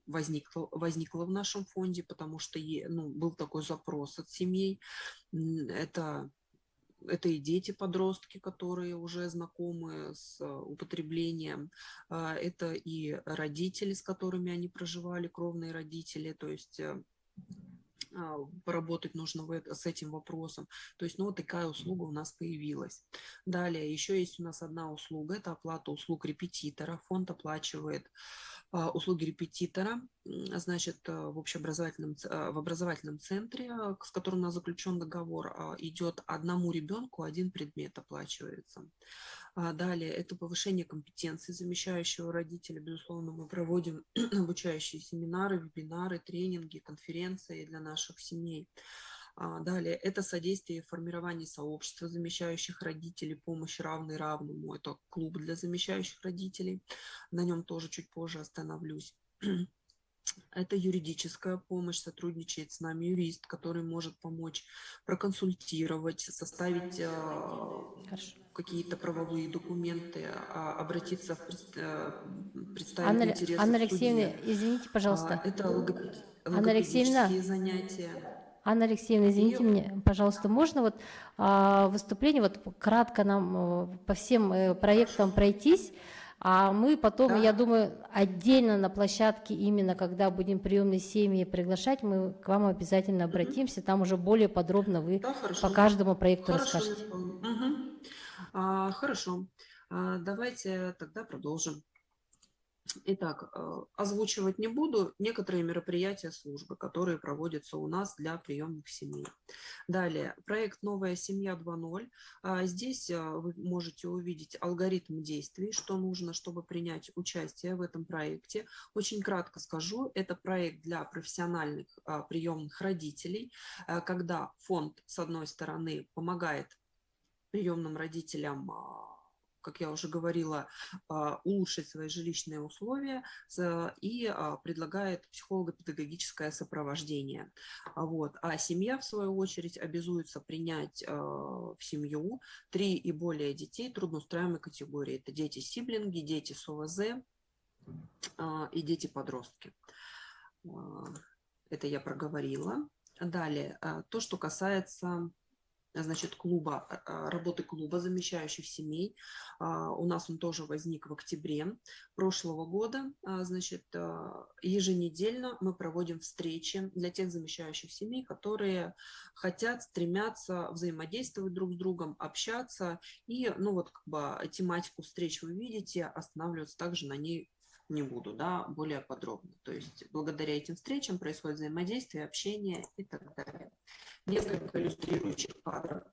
возникла в нашем фонде, потому что был такой запрос от семей. Это и дети-подростки, которые уже знакомы с употреблением, это и родители, с которыми они проживали, кровные родители, то есть поработать нужно с этим вопросом. То есть, вот такая услуга у нас появилась. Далее, еще есть у нас одна услуга, это оплата услуг репетитора. Фонд оплачивает услуги репетитора, значит, в образовательном центре, с которым у нас заключен договор, идет одному ребенку один предмет оплачивается. Далее, это повышение компетенции замещающего родителя. Безусловно, мы проводим обучающие семинары, вебинары, тренинги, конференции для наших семей. Далее, это содействие формированию сообщества замещающих родителей, помощь равный равному. Это клуб для замещающих родителей. На нем тоже чуть позже остановлюсь. Это юридическая помощь, сотрудничает с нами юрист, который может помочь проконсультировать, составить какие-то правовые документы, обратиться представить интересы Анна в суде. Алексеевна, извините, пожалуйста. Это Анна Алексеевна, логопедические занятия. Анна Алексеевна, извините меня, пожалуйста, можно вот выступление, вот кратко нам по всем проектам пройтись, а мы потом, Да. я думаю, отдельно на площадке, именно когда будем приемные семьи приглашать, мы к вам обязательно обратимся, там уже более подробно вы Да, хорошо. по каждому проекту Хорошо, расскажете. Хорошо. Давайте тогда продолжим. Итак, озвучивать не буду некоторые мероприятия службы, которые проводятся у нас для приемных семей. Далее, проект «Новая семья 2.0». Здесь вы можете увидеть алгоритм действий, что нужно, чтобы принять участие в этом проекте. Очень кратко скажу, это проект для профессиональных приемных родителей, когда фонд, с одной стороны, помогает приемным родителям, как я уже говорила, улучшить свои жилищные условия и предлагает психолого-педагогическое сопровождение. А семья, в свою очередь, обязуется принять в семью 3 и более детей трудноустраиваемой категории. Это дети-сиблинги, дети с ОВЗ и дети-подростки. Это я проговорила. Далее, то, что касается клуба, работы клуба замещающих семей. У нас он тоже возник в октябре прошлого года. Еженедельно мы проводим встречи для тех замещающих семей, которые хотят, стремятся взаимодействовать друг с другом, общаться. И, тематику встреч вы видите, останавливаться также на ней не буду, более подробно. То есть благодаря этим встречам происходит взаимодействие, общение и так далее. Несколько иллюстрирующих кадров,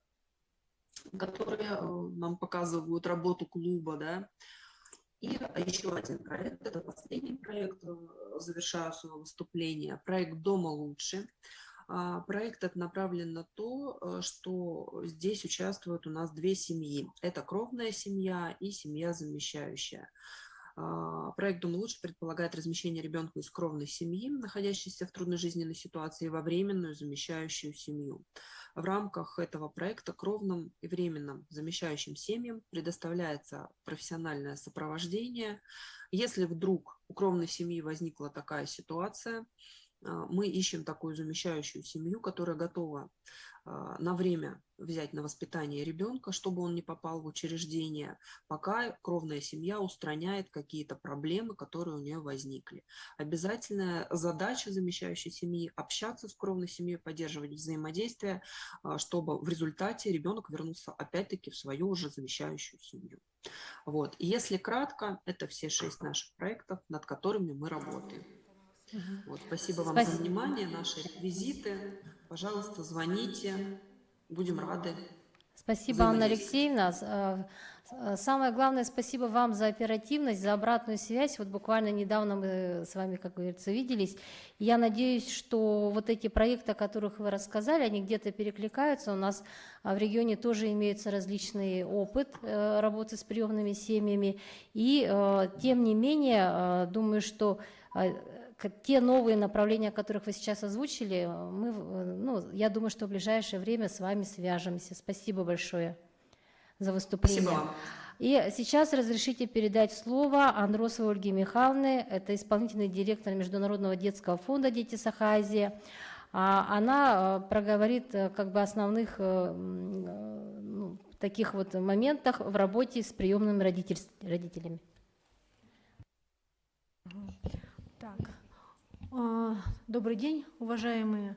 которые нам показывают работу клуба, И еще один проект, это последний проект, завершаю свое выступление, проект «Дома лучше». Проект этот направлен на то, что здесь участвуют у нас 2 семьи. Это кровная семья и семья замещающая. Проект «Дом лучше» предполагает размещение ребенка из кровной семьи, находящейся в трудной жизненной ситуации, во временную замещающую семью. В рамках этого проекта кровным и временным замещающим семьям предоставляется профессиональное сопровождение. Если вдруг у кровной семьи возникла такая ситуация, мы ищем такую замещающую семью, которая готова на время взять на воспитание ребенка, чтобы он не попал в учреждение, пока кровная семья устраняет какие-то проблемы, которые у нее возникли. Обязательная задача замещающей семьи – общаться с кровной семьей, поддерживать взаимодействие, чтобы в результате ребенок вернулся опять-таки в свою уже замещающую семью. Вот. И если кратко, это все 6 наших проектов, над которыми мы работаем. Вот, спасибо вам за внимание, наши реквизиты. Пожалуйста, звоните, будем рады. Спасибо, Анна Алексеевна. Самое главное, спасибо вам за оперативность, за обратную связь. Вот буквально недавно мы с вами, как говорится, виделись. Я надеюсь, что вот эти проекты, о которых вы рассказали, они где-то перекликаются. У нас в регионе тоже имеется различный опыт работы с приемными семьями. И тем не менее, думаю, что те новые направления, о которых вы сейчас озвучили, я думаю, что в ближайшее время с вами свяжемся. Спасибо большое за выступление. Спасибо вам. И сейчас разрешите передать слово Андросовой Ольге Михайловне, это исполнительный директор Международного детского фонда «Дети Саха-Азия». Она проговорит как бы основных таких вот моментах в работе с приемными родителями. Добрый день, уважаемые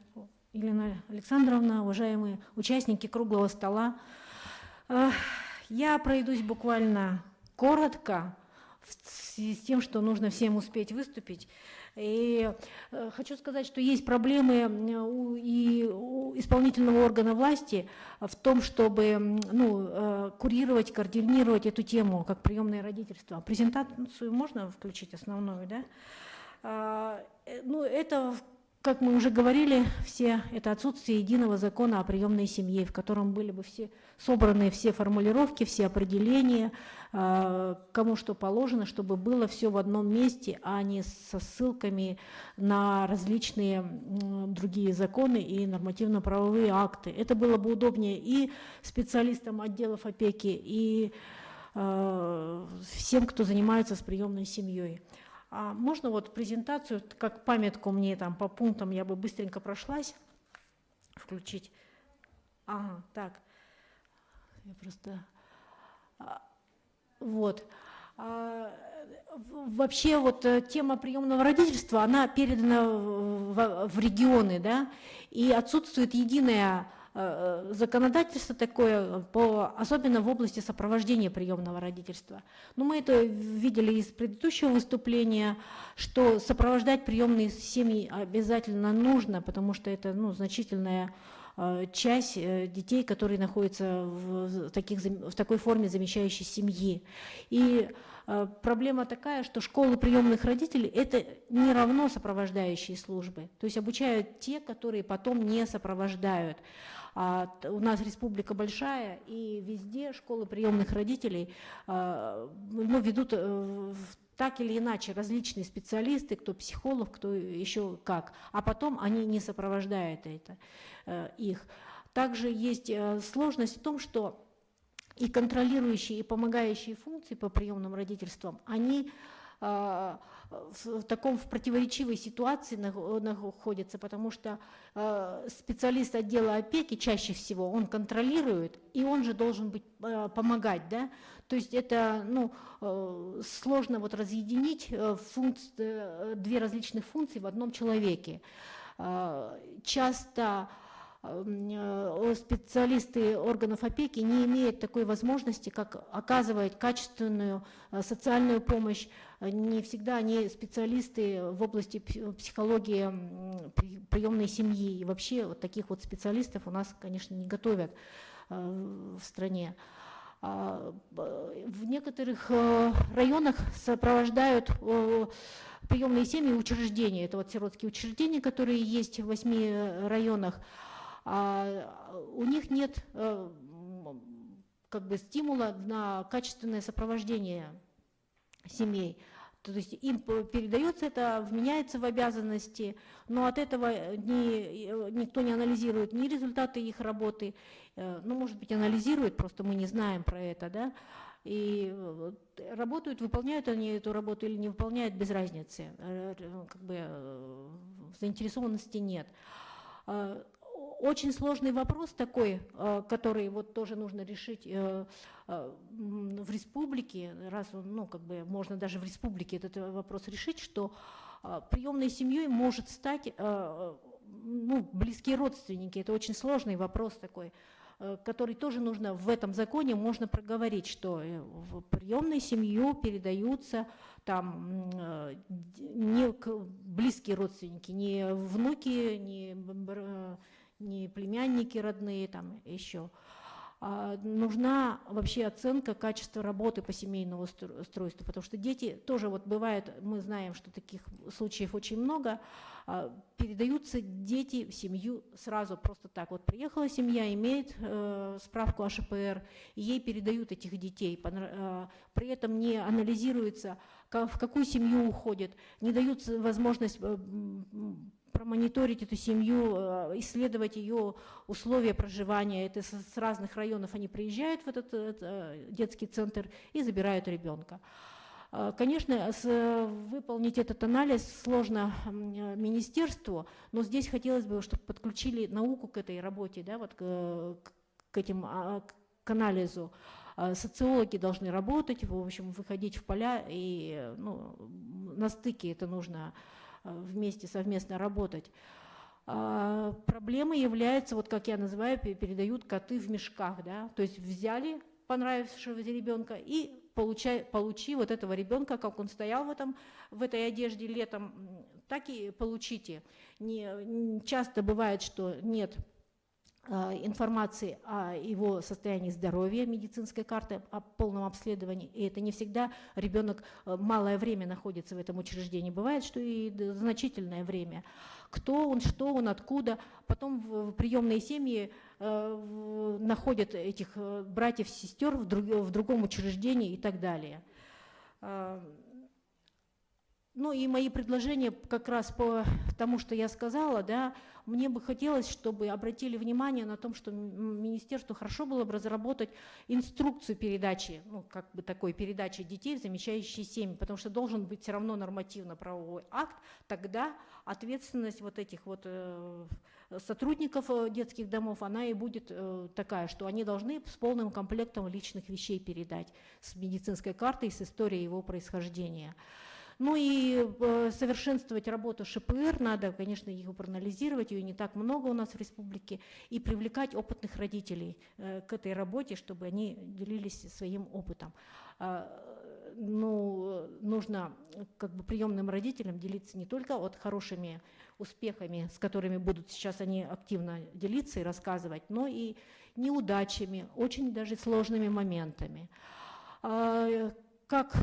Елена Александровна, уважаемые участники круглого стола. Я пройдусь буквально коротко в связи с тем, что нужно всем успеть выступить. И хочу сказать, что есть проблемы у исполнительного органа власти в том, чтобы курировать, координировать эту тему, как приемное родительство. Презентацию можно включить основную, да? Это, как мы уже говорили, это отсутствие единого закона о приемной семье, в котором были бы собраны все формулировки, все определения, кому что положено, чтобы было все в одном месте, а не со ссылками на различные другие законы и нормативно-правовые акты. Это было бы удобнее и специалистам отделов опеки, и всем, кто занимается с приемной семьей. Можно вот презентацию, как памятку мне там по пунктам, я бы быстренько прошлась, включить. Ага, так. Я просто... Вот. Вообще вот тема приемного родительства, она передана в регионы, да, и отсутствует единое законодательство такое, особенно в области сопровождения приемного родительства. Но мы это видели из предыдущего выступления, что сопровождать приемные семьи обязательно нужно, потому что это значительная часть детей, которые находятся в такой форме замещающей семьи. И проблема такая, что школы приемных родителей – это не равно сопровождающие службы. То есть обучают те, которые потом не сопровождают. У нас республика большая, и везде школы приемных родителей ведут так или иначе различные специалисты, кто психолог, кто еще как, а потом они не сопровождают их. Также есть сложность в том, что и контролирующие, и помогающие функции по приемным родительствам, они в противоречивой ситуации находятся, потому что специалист отдела опеки чаще всего, он контролирует, и он же должен помогать, да? То есть это сложно разъединить две различных функции в одном человеке. Часто специалисты органов опеки не имеют такой возможности, как оказывать качественную социальную помощь. Не всегда они специалисты в области психологии приемной семьи. И вообще вот таких вот специалистов у нас, конечно, не готовят в стране. В некоторых районах сопровождают приемные семьи учреждения. Это вот сиротские учреждения, которые есть в 8 районах. У них нет стимула на качественное сопровождение семей. То есть им передается это, вменяется в обязанности, но от этого никто не анализирует ни результаты их работы, ну, может быть, анализирует, просто мы не знаем про это, да, и работают, выполняют они эту работу или не выполняют, без разницы, как бы заинтересованности нет. Очень сложный вопрос такой, который вот тоже нужно решить в республике, раз он, ну, как бы можно даже в республике этот вопрос решить, что приемной семьей может стать, ну, близкие родственники. Это очень сложный вопрос такой, который тоже нужно в этом законе можно проговорить, что в приемную семью передаются там не близкие родственники, не внуки, не племянники родные, там еще. Нужна вообще оценка качества работы по семейному устройству, потому что дети тоже вот бывает, мы знаем, что таких случаев очень много, передаются дети в семью сразу просто так. Вот приехала семья, имеет справку о ШПР, и ей передают этих детей. При этом не анализируется, в какую семью уходит, не дают возможность промониторить эту семью, исследовать ее условия проживания. Это с разных районов они приезжают в этот детский центр и забирают ребенка. Конечно, выполнить этот анализ сложно министерству, но здесь хотелось бы, чтобы подключили науку к этой работе, да, вот к анализу. Социологи должны работать, в общем, выходить в поля, и ну, на стыке это нужно вместе, совместно работать. Проблемой является, вот как я называю, передают коты в мешках, да, то есть взяли понравившегося ребенка и получи вот этого ребенка, как он стоял в этой одежде летом, так и получите. Часто бывает, что нет информации о его состоянии здоровья, медицинской карты, о полном обследовании, и это не всегда ребенок малое время находится в этом учреждении, бывает, что и значительное время. Кто он, что он, откуда, потом в приемные семьи находят этих братьев, сестер в другом учреждении и так далее. Ну и мои предложения как раз по тому, что я сказала, да, мне бы хотелось, чтобы обратили внимание на том, что министерству хорошо было бы разработать инструкцию передачи, ну как бы такой передачи детей в замещающие семьи, потому что должен быть все равно нормативно-правовой акт, тогда ответственность вот этих вот сотрудников детских домов, она и будет такая, что они должны с полным комплектом личных вещей передать, с медицинской картой, с историей его происхождения. Ну и совершенствовать работу ШПР надо, конечно, ее проанализировать, ее не так много у нас в республике, и привлекать опытных родителей к этой работе, чтобы они делились своим опытом. Ну, нужно как бы приемным родителям делиться не только вот хорошими успехами, с которыми будут сейчас они активно делиться и рассказывать, но и неудачами, очень даже сложными моментами. Как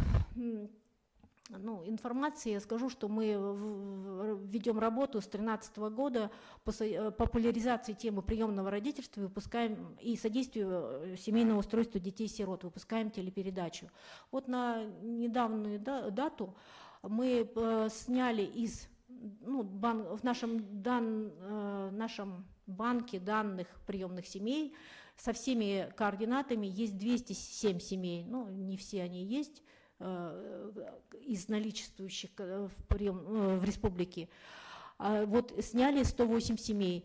информации я скажу, что мы ведем работу с 2013 года по популяризации темы приемного родительства, выпускаем и содействию семейного устройства детей-сирот, выпускаем телепередачу. Вот на недавнюю дату мы сняли в нашем банке данных приемных семей со всеми координатами есть 207 семей, не все они есть, из наличествующих в республике. Вот сняли 108 семей.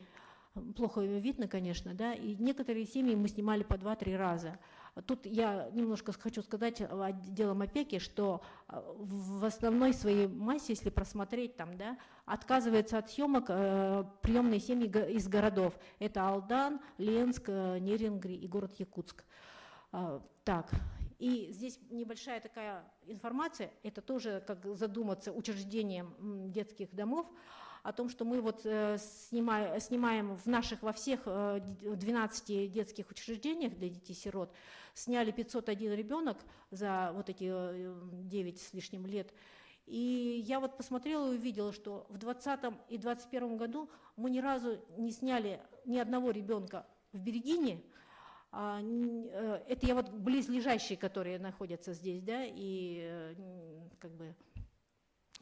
Плохо видно, конечно, да, и некоторые семьи мы снимали по 2-3 раза. Тут я немножко хочу сказать отделом опеки, что в основной своей массе, если просмотреть там, да, отказывается от съемок приемные семьи из городов. Это Алдан, Ленск, Нерюнгри и город Якутск. Так. И здесь небольшая такая информация, это тоже как задуматься учреждением детских домов, о том, что мы вот снимаем во всех 12 детских учреждениях для детей-сирот, сняли 501 ребенок за вот эти 9 с лишним лет. И я вот посмотрела и увидела, что в 2020 и 2021 году мы ни разу не сняли ни одного ребенка в Берегине. Это я вот близлежащие, которые находятся здесь, да, и как бы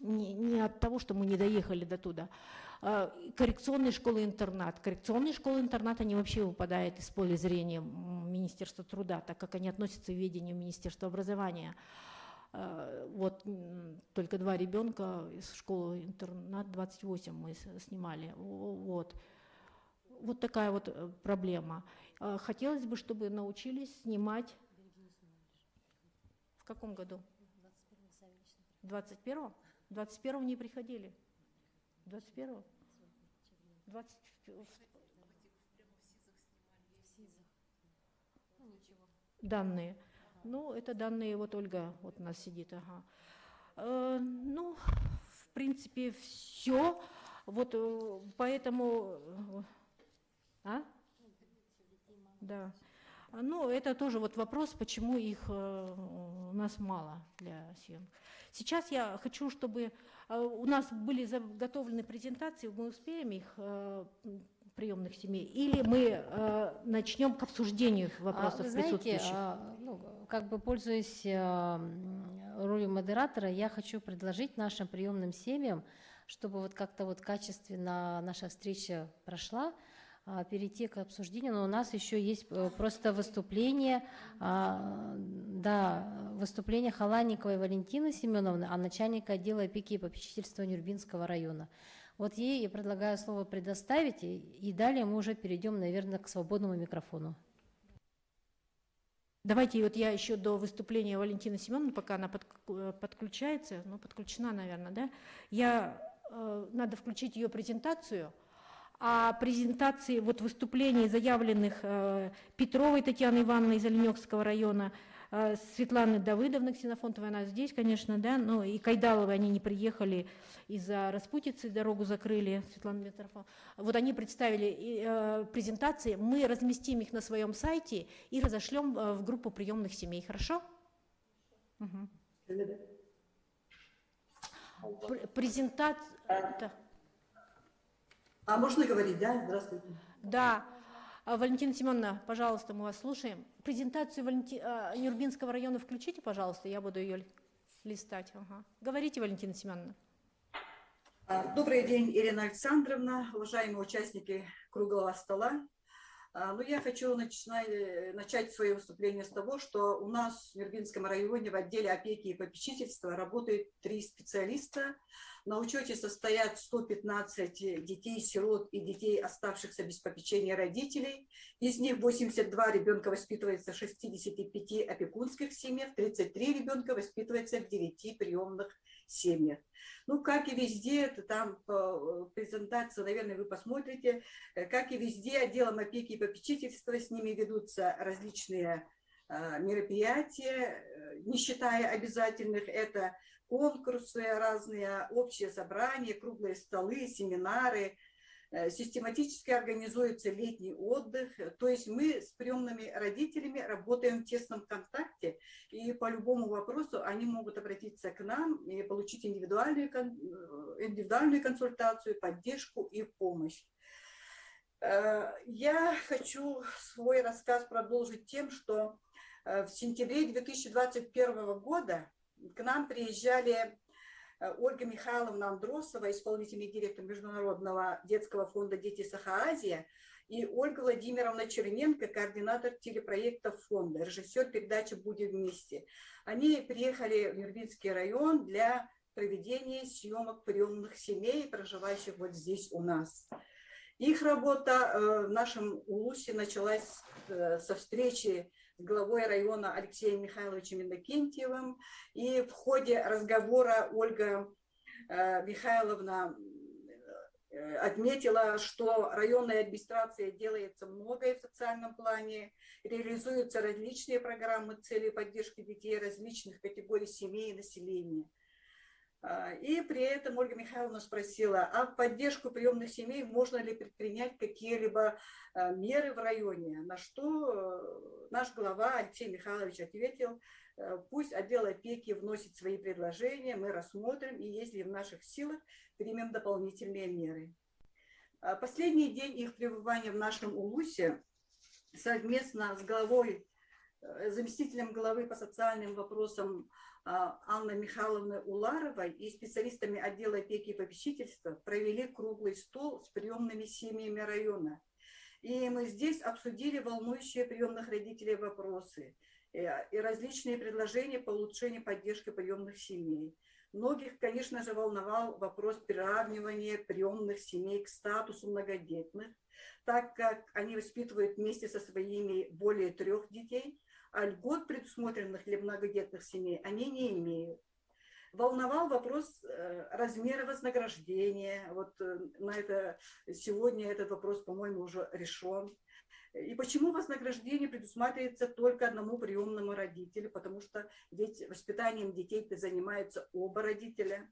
не от того, что мы не доехали до туда. Коррекционные школы-интернат. Коррекционные школы-интернат, они вообще выпадают из поля зрения Министерства труда, так как они относятся к ведению Министерства образования. Вот только 2 ребенка из школы-интернат, 28 мы снимали. Вот. Вот такая вот проблема. Хотелось бы, чтобы научились снимать. В каком году? 21-го? 21-го не приходили. 21-го? 20... Данные. Ну, это данные, вот Ольга вот у нас сидит, ага. Ну, в принципе, все. Вот поэтому... Да. Ну, это тоже вот вопрос, почему их у нас мало для съемок. Сейчас я хочу, чтобы у нас были заготовлены презентации, мы успеем их приемных семей, или мы начнем к обсуждению вопросов Вы знаете, присутствующих? ну, как бы пользуясь ролью модератора, я хочу предложить нашим приемным семьям, чтобы вот как-то вот качественно наша встреча прошла, перейти к обсуждению, но у нас еще есть просто выступление, выступление Халанниковой Валентины Семеновны, начальника отдела опеки и попечительства Нюрбинского района. Вот ей я предлагаю слово предоставить, и далее мы уже перейдем, наверное, к свободному микрофону. Давайте вот я еще до выступления Валентины Семеновны, пока она подключается, ну, подключена, наверное, да, надо включить ее презентацию. А презентации, вот выступлений, заявленных Петровой Татьяны Ивановны из Оленёкского района, Светланы Давыдовны Ксенофонтовой, она здесь, конечно, да, но и Кайдаловой, они не приехали из-за распутицы, дорогу закрыли, Светлана Митрофановна. Вот они представили презентации, мы разместим их на своем сайте и разошлем в группу приемных семей, хорошо? Угу. Презентация... А можно говорить, да? Здравствуйте. Да. Валентина Семеновна, пожалуйста, мы вас слушаем. Презентацию Нюрбинского района включите, пожалуйста, я буду ее листать. Ага. Говорите, Валентина Семеновна. Добрый день, Ирина Александровна, уважаемые участники круглого стола. Ну, я хочу начать свое выступление с того, что у нас в Нюрбинском районе в отделе опеки и попечительства работает 3 специалиста. На учете состоят 115 детей-сирот и детей, оставшихся без попечения родителей. Из них 82 ребенка воспитывается в 65 опекунских семьях, 33 ребенка воспитывается в 9 приемных семьях. Ну, как и везде, это там презентация, наверное, вы посмотрите, как и везде, отделом опеки и попечительства с ними ведутся различные мероприятия, не считая обязательных, это конкурсы разные, общие собрания, круглые столы, семинары, систематически организуется летний отдых. То есть мы с приемными родителями работаем в тесном контакте, и по любому вопросу они могут обратиться к нам и получить индивидуальную консультацию, поддержку и помощь. Я хочу свой рассказ продолжить тем, что в сентябре 2021 года к нам приезжали Ольга Михайловна Андросова, исполнительный директор Международного детского фонда «Дети Саха-Азия», и Ольга Владимировна Черненко, координатор телепроектов фонда, режиссер передачи «Будем вместе». Они приехали в Нюрбинский район для проведения съемок приемных семей, проживающих вот здесь у нас. Их работа в нашем УЛУСе началась со встречи с главой района Алексеем Михайловичем Иннокентьевым. И в ходе разговора Ольга Михайловна отметила, что районная администрация делается многое в социальном плане, реализуются различные программы цели поддержки детей различных категорий семей и населения. И при этом Ольга Михайловна спросила, а в поддержку приемных семей можно ли предпринять какие-либо меры в районе? На что наш глава Алексей Михайлович ответил, пусть отдел опеки вносит свои предложения, мы рассмотрим, и если в наших силах, примем дополнительные меры. Последний день их пребывания в нашем УЛУСе совместно с главой, заместителем главы по социальным вопросам Анны Михайловны Уларовой и специалистами отдела опеки и попечительства провели круглый стол с приемными семьями района. И мы здесь обсудили волнующие приемных родителей вопросы и различные предложения по улучшению поддержки приемных семей. Многих, конечно же, волновал вопрос приравнивания приемных семей к статусу многодетных, так как они воспитывают вместе со своими более 3 детей, а льгот, предусмотренных для многодетных семей, они не имеют. Волновал вопрос размера вознаграждения. Вот на это сегодня этот вопрос, по-моему, уже решен. И почему вознаграждение предусматривается только одному приемному родителю? Потому что ведь воспитанием детей занимаются оба родителя.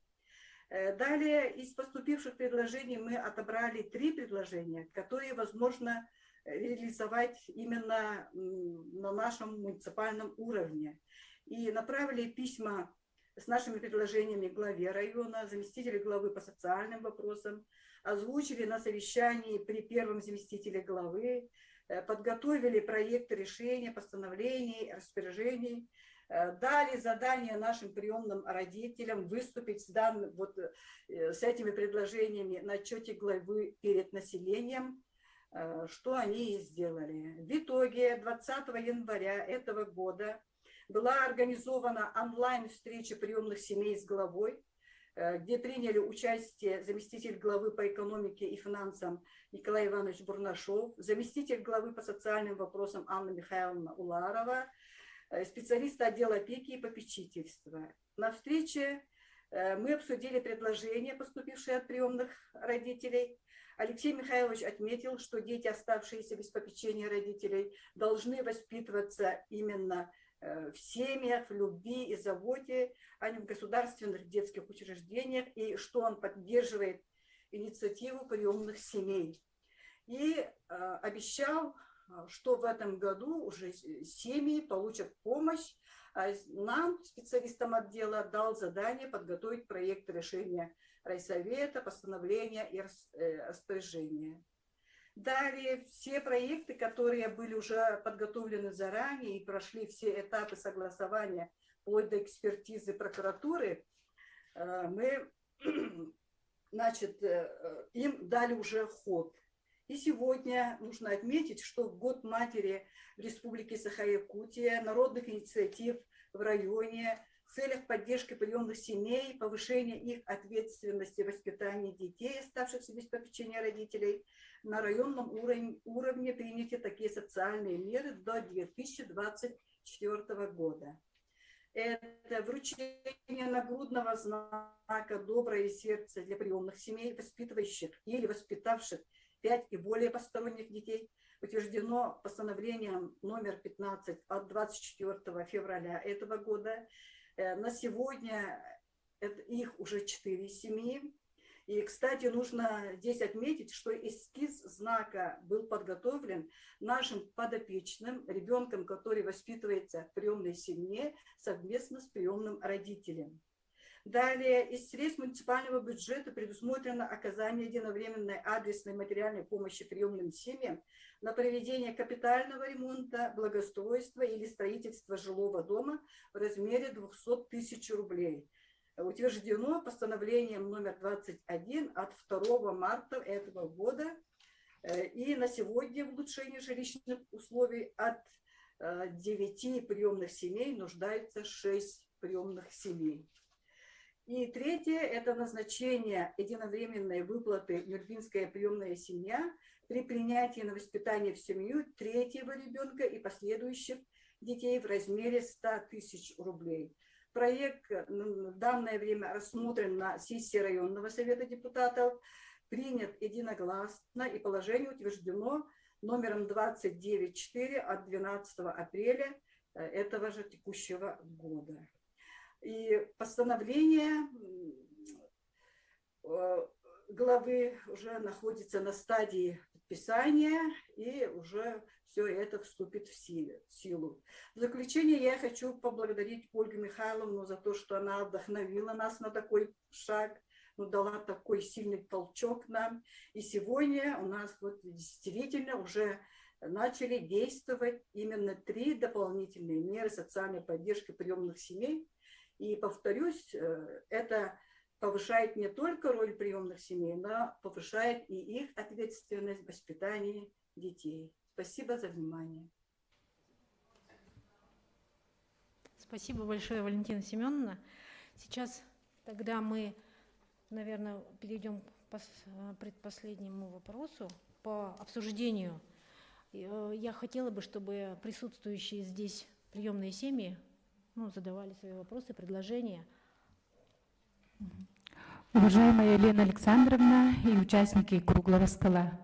Далее из поступивших предложений мы отобрали 3 предложения, которые возможно реализовать именно на нашем муниципальном уровне. И направили письма с нашими предложениями главе района, заместителю главы по социальным вопросам, озвучили на совещании при первом заместителе главы, подготовили проекты решения, постановлений, распоряжений, дали задание нашим приемным родителям выступить с этими предложениями на отчете главы перед населением, что они и сделали. В итоге 20 января этого года была организована онлайн-встреча приемных семей с главой, где приняли участие заместитель главы по экономике и финансам Николай Иванович Бурнашов, заместитель главы по социальным вопросам Анна Михайловна Уларова, специалисты отдела опеки и попечительства. На встрече мы обсудили предложения, поступившие от приемных родителей. Алексей Михайлович отметил, что дети, оставшиеся без попечения родителей, должны воспитываться именно в семьях, в любви и заботе, а не в государственных детских учреждениях, и что он поддерживает инициативу приемных семей. И обещал, что в этом году уже семьи получат помощь, а нам, специалистам отдела, дал задание подготовить проект решения райсовета, постановления и распоряжения. Далее все проекты, которые были уже подготовлены заранее и прошли все этапы согласования вплоть до экспертизы прокуратуры, мы, им дали уже ход. И сегодня нужно отметить, что в год матери в Республике Саха-Якутия народных инициатив в районе в целях поддержки приемных семей, повышения их ответственности в воспитании детей, оставшихся без попечения родителей, на районном уровне приняты такие социальные меры до 2024 года. Это вручение нагрудного знака «Доброе сердце» для приемных семей, воспитывающих или воспитавших 5 и более посторонних детей, утверждено постановлением номер 15 от 24 февраля этого года. На сегодня их уже 4 семьи. И, кстати, нужно здесь отметить, что эскиз знака был подготовлен нашим подопечным, ребенком, который воспитывается в приемной семье совместно с приемным родителем. Далее, из средств муниципального бюджета предусмотрено оказание единовременной адресной материальной помощи приемным семьям на проведение капитального ремонта, благоустройства или строительства жилого дома в размере 200 тысяч рублей. Утверждено постановлением номер 21 от 2 марта этого года. И на сегодня в улучшении жилищных условий от 9 приемных семей нуждается 6 приемных семей. И третье – это назначение единовременной выплаты «Нюрбинская приемная семья» при принятии на воспитание в семью 3-го ребенка и последующих детей в размере 100 тысяч рублей. Проект в данное время рассмотрен на сессии районного совета депутатов, принят единогласно и положение утверждено номером 29.4 от 12 апреля этого же текущего года. И постановление главы уже находится на стадии подписания, и уже все это вступит в силу. В заключение я хочу поблагодарить Ольгу Михайловну за то, что она вдохновила нас на такой шаг, дала такой сильный толчок нам. И сегодня у нас действительно уже начали действовать именно 3 дополнительные меры социальной поддержки приемных семей. И повторюсь, это повышает не только роль приемных семей, но повышает и их ответственность в воспитании детей. Спасибо за внимание. Спасибо большое, Валентина Семеновна. Сейчас тогда мы, наверное, перейдем к предпоследнему вопросу по обсуждению. Я хотела бы, чтобы присутствующие здесь приемные семьи задавали свои вопросы, предложения. Уважаемая Елена Александровна и участники круглого стола,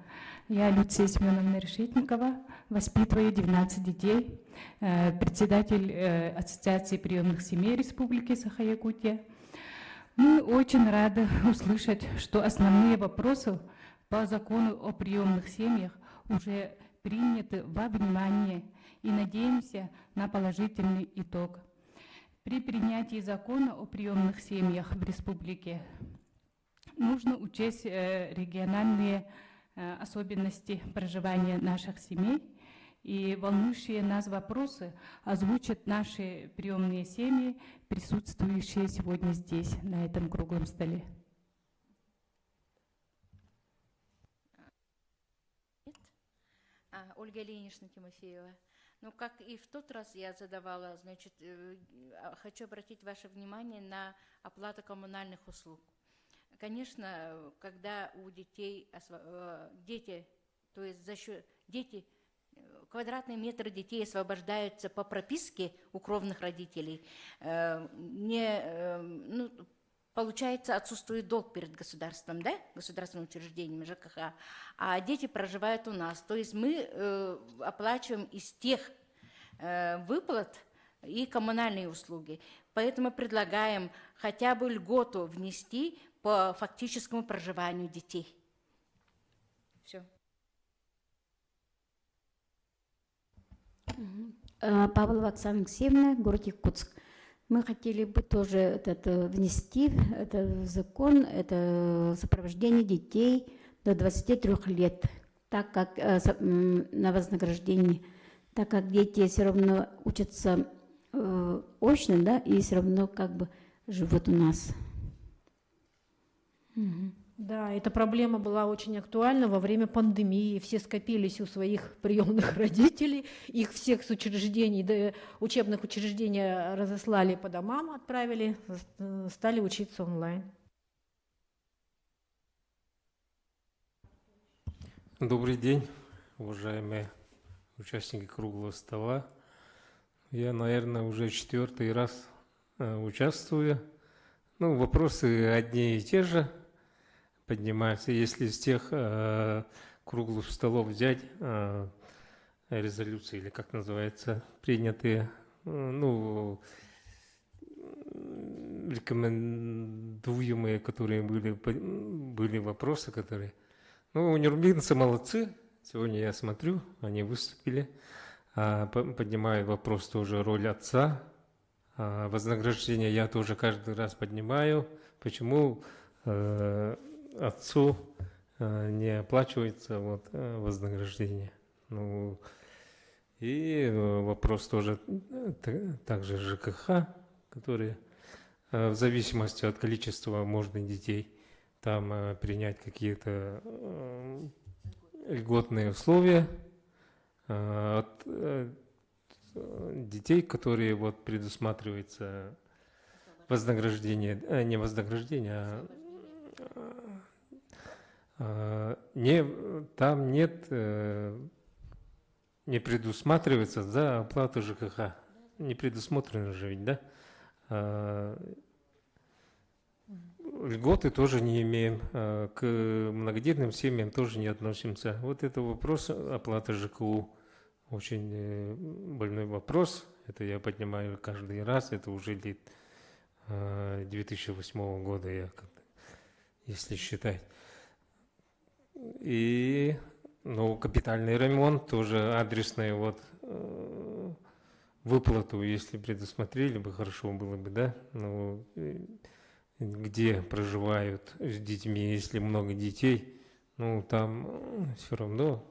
я, Люция Семеновна Решетникова, воспитываю 12 детей, председатель Ассоциации приемных семей Республики Саха-Якутия. Мы очень рады услышать, что основные вопросы по закону о приемных семьях уже приняты во внимание и надеемся на положительный итог. При принятии закона о приемных семьях в республике нужно учесть региональные особенности проживания наших семей, и волнующие нас вопросы озвучат наши приемные семьи, присутствующие сегодня здесь, на этом круглом столе. Ольга Ильинична Тимофеева. Ну, как и в тот раз я задавала, значит, хочу обратить ваше внимание на оплату коммунальных услуг. Конечно, когда у детей, дети, то есть за счет дети, квадратные метры детей освобождаются по прописке у кровных родителей, получается, отсутствует долг перед государством, да, государственным учреждением ЖКХ, а дети проживают у нас. То есть мы оплачиваем из тех выплат и коммунальные услуги. Поэтому предлагаем хотя бы льготу внести по фактическому проживанию детей. Все. Павлова Оксана Алексеевна, город Якутск. Мы хотели бы тоже внести в закон это сопровождение детей до 23 лет, так как на вознаграждение, так как дети все равно учатся очно, да, и все равно как бы живут у нас. Да, эта проблема была очень актуальна во время пандемии. Все скопились у своих приемных родителей, их всех с учреждений, учебных учреждений разослали по домам, отправили, стали учиться онлайн. Добрый день, уважаемые участники круглого стола. Я, наверное, уже 4-й раз участвую. Ну, вопросы одни и те же поднимаются. Если из тех круглых столов взять резолюции, или как называется, принятые, ну, рекомендуемые, которые были вопросы, которые... Ну, нюрнбергенцы молодцы. Сегодня я смотрю, они выступили. Поднимаю вопрос тоже роль отца. Вознаграждение я тоже каждый раз поднимаю. Почему отцу не оплачивается вознаграждение? Ну, и вопрос тоже также ЖКХ, которые в зависимости от количества можно детей там принять какие-то льготные условия от детей, которые предусматривается вознаграждение, не вознаграждение, там нет, не предусматривается за оплату ЖКХ. Не предусмотрено же ведь, да? Льготы тоже не имеем, к многодетным семьям тоже не относимся. Вот это вопрос оплаты ЖКУ. Очень больной вопрос. Это я поднимаю каждый раз. Это уже лет 2008 года, если считать. И капитальный ремонт, тоже адресная выплату, если предусмотрели бы, хорошо было бы, да? Где проживают с детьми, если много детей, там все равно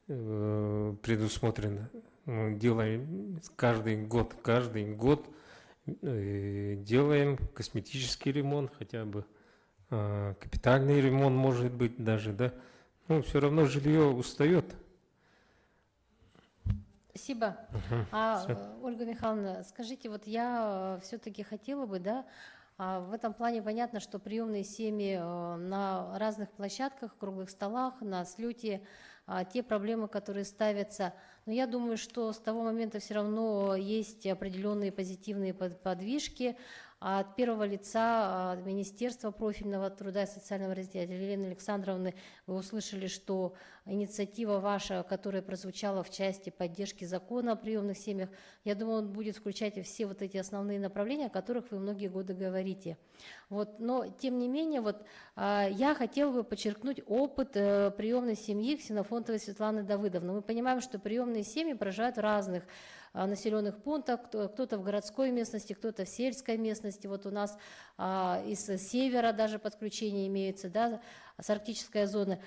предусмотрено. Делаем каждый год делаем косметический ремонт, хотя бы капитальный ремонт, может быть, даже, да. Ну, все равно жилье устает. Спасибо. Ольга Михайловна, скажите, вот я все-таки хотела бы, да, в этом плане понятно, что приемные семьи на разных площадках, круглых столах, на слете, те проблемы, которые ставятся. Но я думаю, что с того момента все равно есть определенные позитивные подвижки. От первого лица от Министерства профильного труда и социального развития Елены Александровны вы услышали, что инициатива ваша, которая прозвучала в части поддержки закона о приемных семьях, я думаю, он будет включать и все вот эти основные направления, о которых вы многие годы говорите. Вот, но, тем не менее, вот, я хотела бы подчеркнуть опыт приемной семьи Ксенофонтовой Светланы Давыдовны. Мы понимаем, что приемные семьи проживают в разных населенных пунктах, кто-то в городской местности, кто-то в сельской местности. Вот у нас из севера даже подключение имеется, да, с арктической зоны.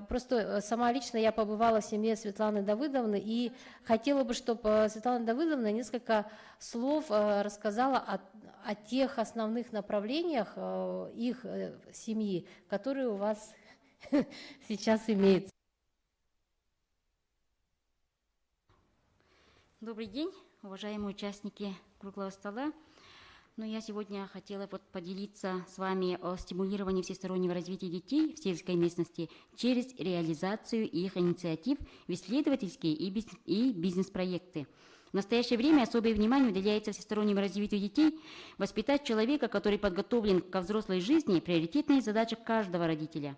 Просто сама лично я побывала в семье Светланы Давыдовны и хотела бы, чтобы Светлана Давыдовна несколько слов рассказала о тех основных направлениях их семьи, которые у вас сейчас имеются. Добрый день, уважаемые участники круглого стола. Я сегодня хотела поделиться с вами о стимулировании всестороннего развития детей в сельской местности через реализацию их инициатив в исследовательские и бизнес-проекты. В настоящее время особое внимание уделяется всестороннему развитию детей. Воспитать человека, который подготовлен ко взрослой жизни, приоритетная задача каждого родителя.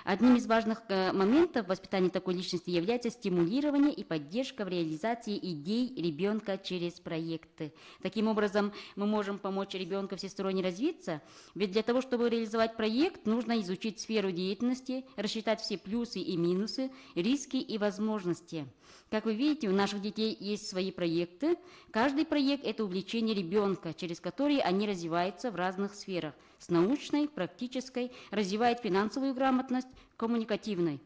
Одним из важных моментов воспитания такой личности является стимулирование и поддержка в реализации идей ребенка через проекты. Таким образом, мы можем помочь ребенку всесторонне развиться, ведь для того, чтобы реализовать проект, нужно изучить сферу деятельности, рассчитать все плюсы и минусы, риски и возможности. Как вы видите, у наших детей есть свои проекты. Каждый проект – это увлечение ребенка, через который они развиваются в разных сферах – с научной, практической, развивает финансовую грамотность, коммуникативной.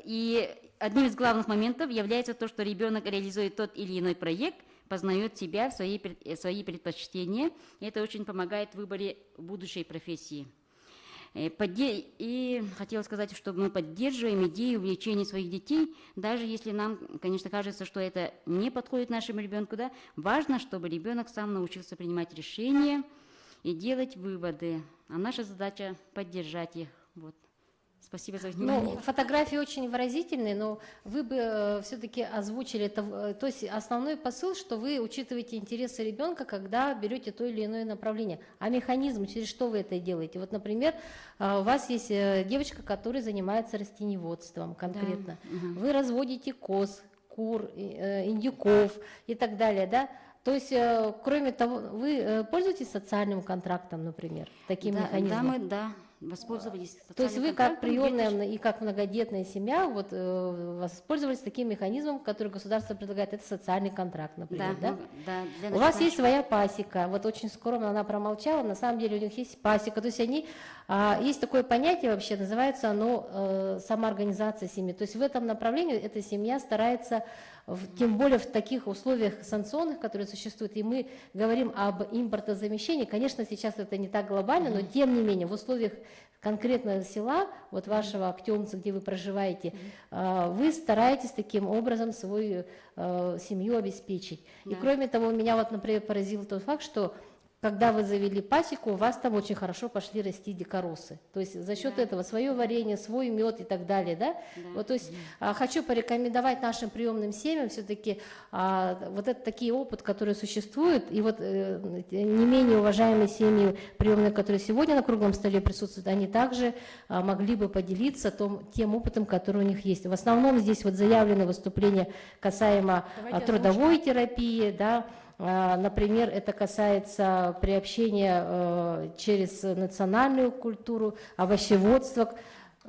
И одним из главных моментов является то, что ребенок реализует тот или иной проект, познает себя, свои предпочтения. И это очень помогает в выборе будущей профессии. И хотела сказать, что мы поддерживаем идею увлечения своих детей, даже если нам, конечно, кажется, что это не подходит нашему ребенку, да, важно, чтобы ребенок сам научился принимать решения и делать выводы, а наша задача поддержать их. Вот. Спасибо за внимание. Фотографии очень выразительные, но вы бы все-таки озвучили это, то есть основной посыл, что вы учитываете интересы ребенка, когда берете то или иное направление. А механизм, через что вы это делаете? Вот, например, у вас есть девочка, которая занимается растениеводством конкретно. Да. Вы разводите коз, кур, индюков и так далее, да? То есть, кроме того, вы пользуетесь социальным контрактом, например, таким механизмом? Да, воспользовались. То есть вы как приемная и как многодетная семья вот, воспользовались таким механизмом, который государство предлагает, это социальный контракт, например, да? У вас есть своя пасека, вот очень скромно она промолчала, на самом деле у них есть пасека, то есть они, есть такое понятие вообще, называется оно самоорганизация семьи, то есть в этом направлении эта семья старается, тем более в таких условиях санкционных, которые существуют, и мы говорим об импортозамещении, конечно, сейчас это не так глобально, но тем не менее в условиях конкретного села, вот вашего Актемца, где вы проживаете, вы стараетесь таким образом свою семью обеспечить. И кроме того, меня вот, например, поразил тот факт, что когда вы завели пасеку, у вас там очень хорошо пошли расти дикоросы. То есть за счет этого свое варенье, свой мед и так далее, да? Вот, то есть хочу порекомендовать нашим приемным семьям все-таки вот это такие опыт, которые существуют, и вот не менее уважаемые семьи приемные, которые сегодня на круглом столе присутствуют, они также могли бы поделиться тем опытом, который у них есть. В основном здесь вот заявлены выступления касаемо трудовой терапии, да. Например, это касается приобщения через национальную культуру, овощеводство.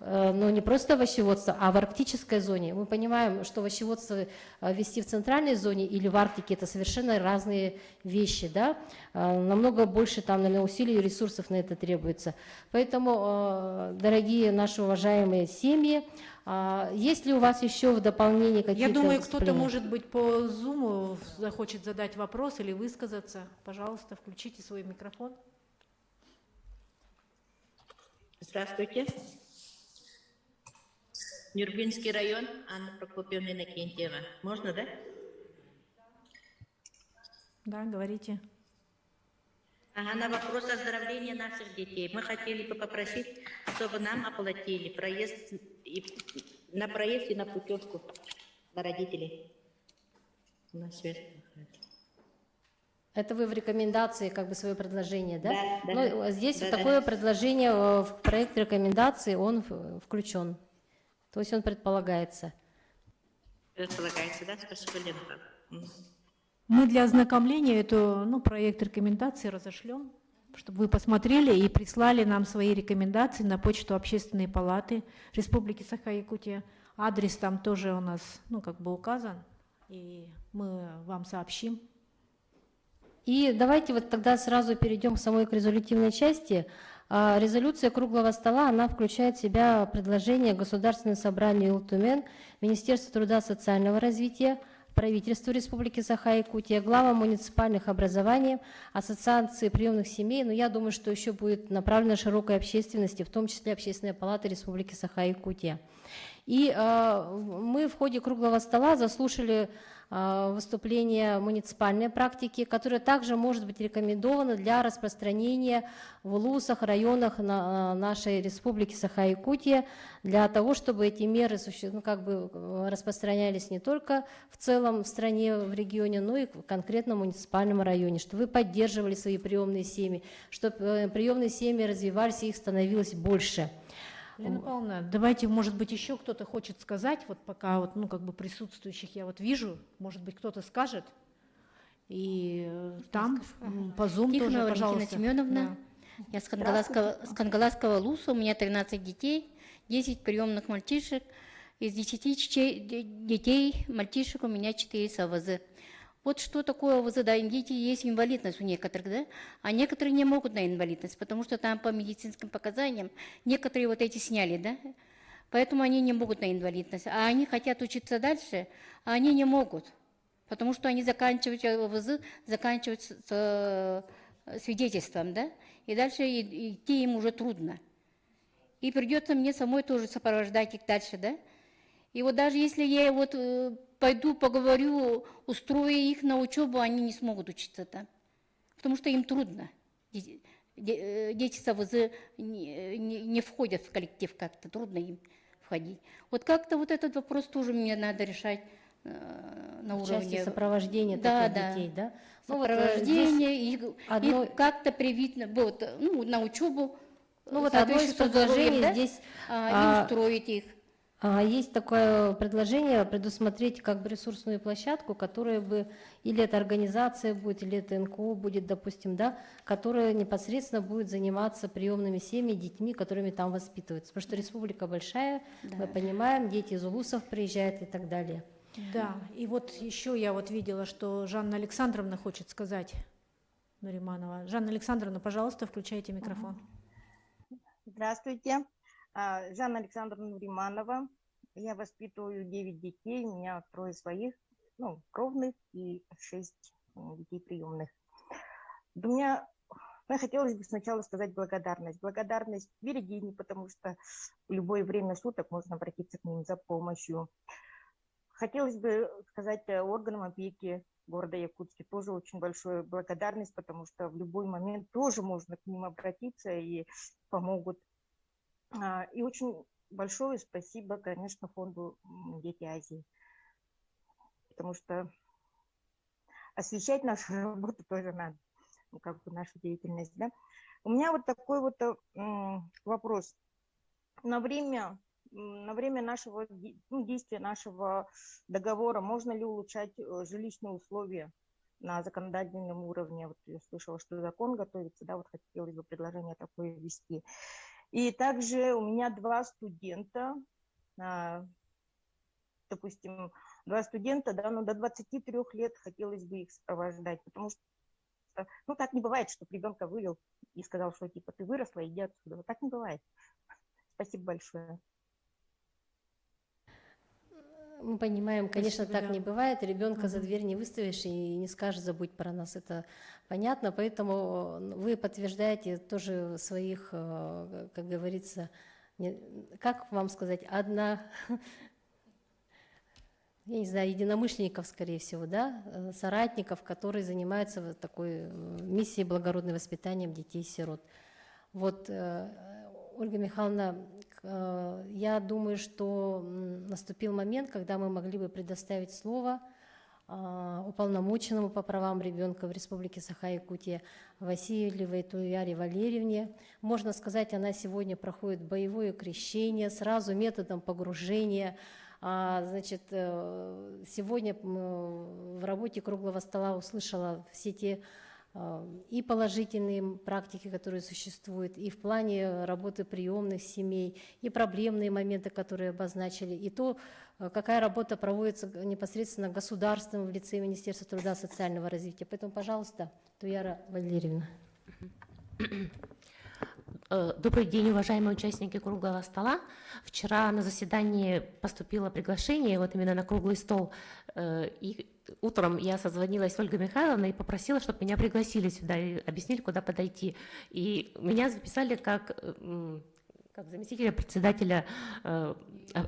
но не просто овощеводство, а в арктической зоне. Мы понимаем, что овощеводство вести в центральной зоне или в Арктике – это совершенно разные вещи, да? Намного больше там, наверное, усилий и ресурсов на это требуется. Поэтому, дорогие наши уважаемые семьи, есть ли у вас еще в дополнение какие-то Я думаю, кто-то, выступления? может быть, по Zoom захочет задать вопрос или высказаться. Пожалуйста, включите свой микрофон. Здравствуйте. Нюрбинский район, Анна Прокопьевна Иннокентьева. Можно, да? Да, говорите. Ага, на вопрос оздоровления наших детей. Мы хотели бы попросить, чтобы нам оплатили проезд на проезд и на путевку для родителей. У нас связь. Это вы в рекомендации, как бы, свое предложение, да? Да, Ну, здесь да, такое да. предложение в проект рекомендации, он включен. То есть он предполагается. Предполагается, да? Спасибо, Лена. Мы для ознакомления проект рекомендаций разошлем, чтобы вы посмотрели и прислали нам свои рекомендации на почту Общественной палаты Республики Саха-Якутия. Адрес там тоже у нас, указан, и мы вам сообщим. И давайте вот тогда сразу перейдем к самой к резолютивной части. Резолюция круглого стола, она включает в себя предложение Государственного собрания Илтумен, Министерства труда и социального развития, правительству Республики Саха-Якутия, главам муниципальных образований, ассоциации приемных семей. Но я думаю, что еще будет направлено широкой общественности, в том числе Общественной палаты Республики Саха-Якутия. И мы в ходе круглого стола заслушали выступление муниципальной практики, которое также может быть рекомендовано для распространения в улусах, районах нашей Республики Саха-Якутия, для того, чтобы эти меры распространялись не только в целом в стране, в регионе, но и в конкретном муниципальном районе, чтобы вы поддерживали свои приемные семьи, чтобы приемные семьи развивались и их становилось больше. Лена Павловна, давайте, может быть, еще кто-то хочет сказать, вот пока присутствующих я вижу, может быть, кто-то скажет, и там по Zoom тоже, Валентина пожалуйста. Семеновна, я с Кангаласского Луса, у меня 13 детей, 10 приемных мальчишек, из 10 детей, мальчишек у меня 4 с АВЗ. Вот что такое АВЗ, да, дети есть инвалидность у некоторых, да, а некоторые не могут на инвалидность, потому что там по медицинским показаниям некоторые вот эти сняли, да, поэтому они не могут на инвалидность, а они хотят учиться дальше, а они не могут, потому что они заканчивают АВЗ, заканчивают с свидетельством, да, и дальше идти им уже трудно. И придется мне самой тоже сопровождать их дальше, да. И вот даже если я вот пойду, поговорю, устрою их на учебу, они не смогут учиться там, потому что им трудно. Дети с АВЗ не входят в коллектив как-то, трудно им входить. Вот как-то вот этот вопрос тоже мне надо решать на уровне... В части сопровождения таких детей, да? Сопровождение, и как-то привить на учебу, одно из предложений здесь и устроить их. Есть такое предложение предусмотреть как бы ресурсную площадку, которая бы, или это организация будет, или это НКО будет, допустим, да, которая непосредственно будет заниматься приемными семьями, детьми, которыми там воспитываются. Потому что республика большая, да. Мы понимаем, дети из улусов приезжают и так далее. Да, и вот еще я видела, что Жанна Александровна хочет сказать, Нуриманова. Жанна Александровна, пожалуйста, включайте микрофон. Здравствуйте. Жанна Александровна Нуриманова. Я воспитываю 9 детей, у меня 3 своих, кровных и 6 детей приемных. Мне хотелось бы сначала сказать благодарность. Благодарность Верегине, потому что в любое время суток можно обратиться к ним за помощью. Хотелось бы сказать органам опеки города Якутска тоже очень большую благодарность, потому что в любой момент тоже можно к ним обратиться и помогут. И очень большое спасибо, конечно, фонду «Дети Азии», потому что освещать нашу работу тоже надо, нашу деятельность. Да? У меня вот такой вопрос. На время нашего действия нашего договора можно ли улучшать жилищные условия на законодательном уровне? Вот я слышала, что закон готовится, да, вот хотелось бы предложение такое ввести. И также у меня 2 студента, допустим, 2 студента, да, но до 23 лет хотелось бы их сопровождать, потому что, ну, так не бывает, что ребенка вывел и сказал, что типа ты выросла, иди отсюда. Вот так не бывает. Спасибо большое. Мы понимаем, конечно, Спасибо, так да. не бывает. Ребенка за дверь не выставишь и не скажешь забудь про нас. Это понятно. Поэтому вы подтверждаете тоже своих, как говорится, как вам сказать, я не знаю, единомышленников, скорее всего, да, соратников, которые занимаются вот такой миссией благородным воспитанием детей-сирот. Вот, Ольга Михайловна, я думаю, что наступил момент, когда мы могли бы предоставить слово уполномоченному по правам ребенка в Республике Саха-Якутия Васильевой Туяре Валерьевне. Можно сказать, она сегодня проходит боевое крещение сразу методом погружения. Значит, сегодня в работе круглого стола услышала все те и положительные практики, которые существуют, и в плане работы приемных семей, и проблемные моменты, которые обозначили, и то, какая работа проводится непосредственно государством в лице Министерства труда и социального развития. Поэтому, пожалуйста, Туяра Валерьевна. Добрый день, уважаемые участники круглого стола. Вчера на заседании поступило приглашение вот именно на круглый стол, и утром я созвонилась с Ольгой Михайловной и попросила, чтобы меня пригласили сюда и объяснили, куда подойти. И меня записали как заместителя председателя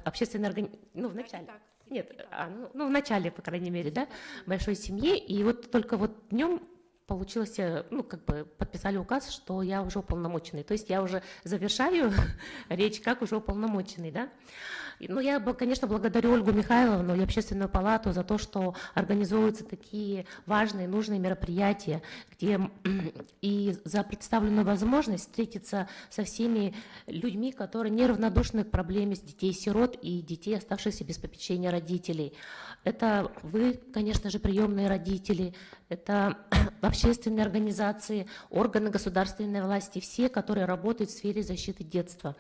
общественной организации, ну, в начале. Нет, в начале, по крайней мере, да, большой семьи. И вот только вот днем получилось, ну, как бы подписали указ, что я уже уполномоченный. То есть я уже завершаю речь как уже уполномоченный, да. Ну, я, конечно, благодарю Ольгу Михайловну и Общественную палату за то, что организовываются такие важные, нужные мероприятия, где и за представленную возможность встретиться со всеми людьми, которые неравнодушны к проблеме детей-сирот и детей, оставшихся без попечения родителей. Это вы, конечно же, приемные родители, это общественные организации, органы государственной власти, все, которые работают в сфере защиты детства.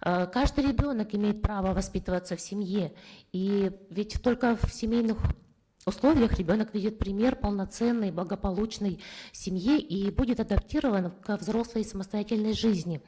Каждый ребенок имеет право воспитываться в семье, и ведь только в семейных условиях ребенок видит пример полноценной, благополучной семьи и будет адаптирован к взрослой самостоятельной жизни.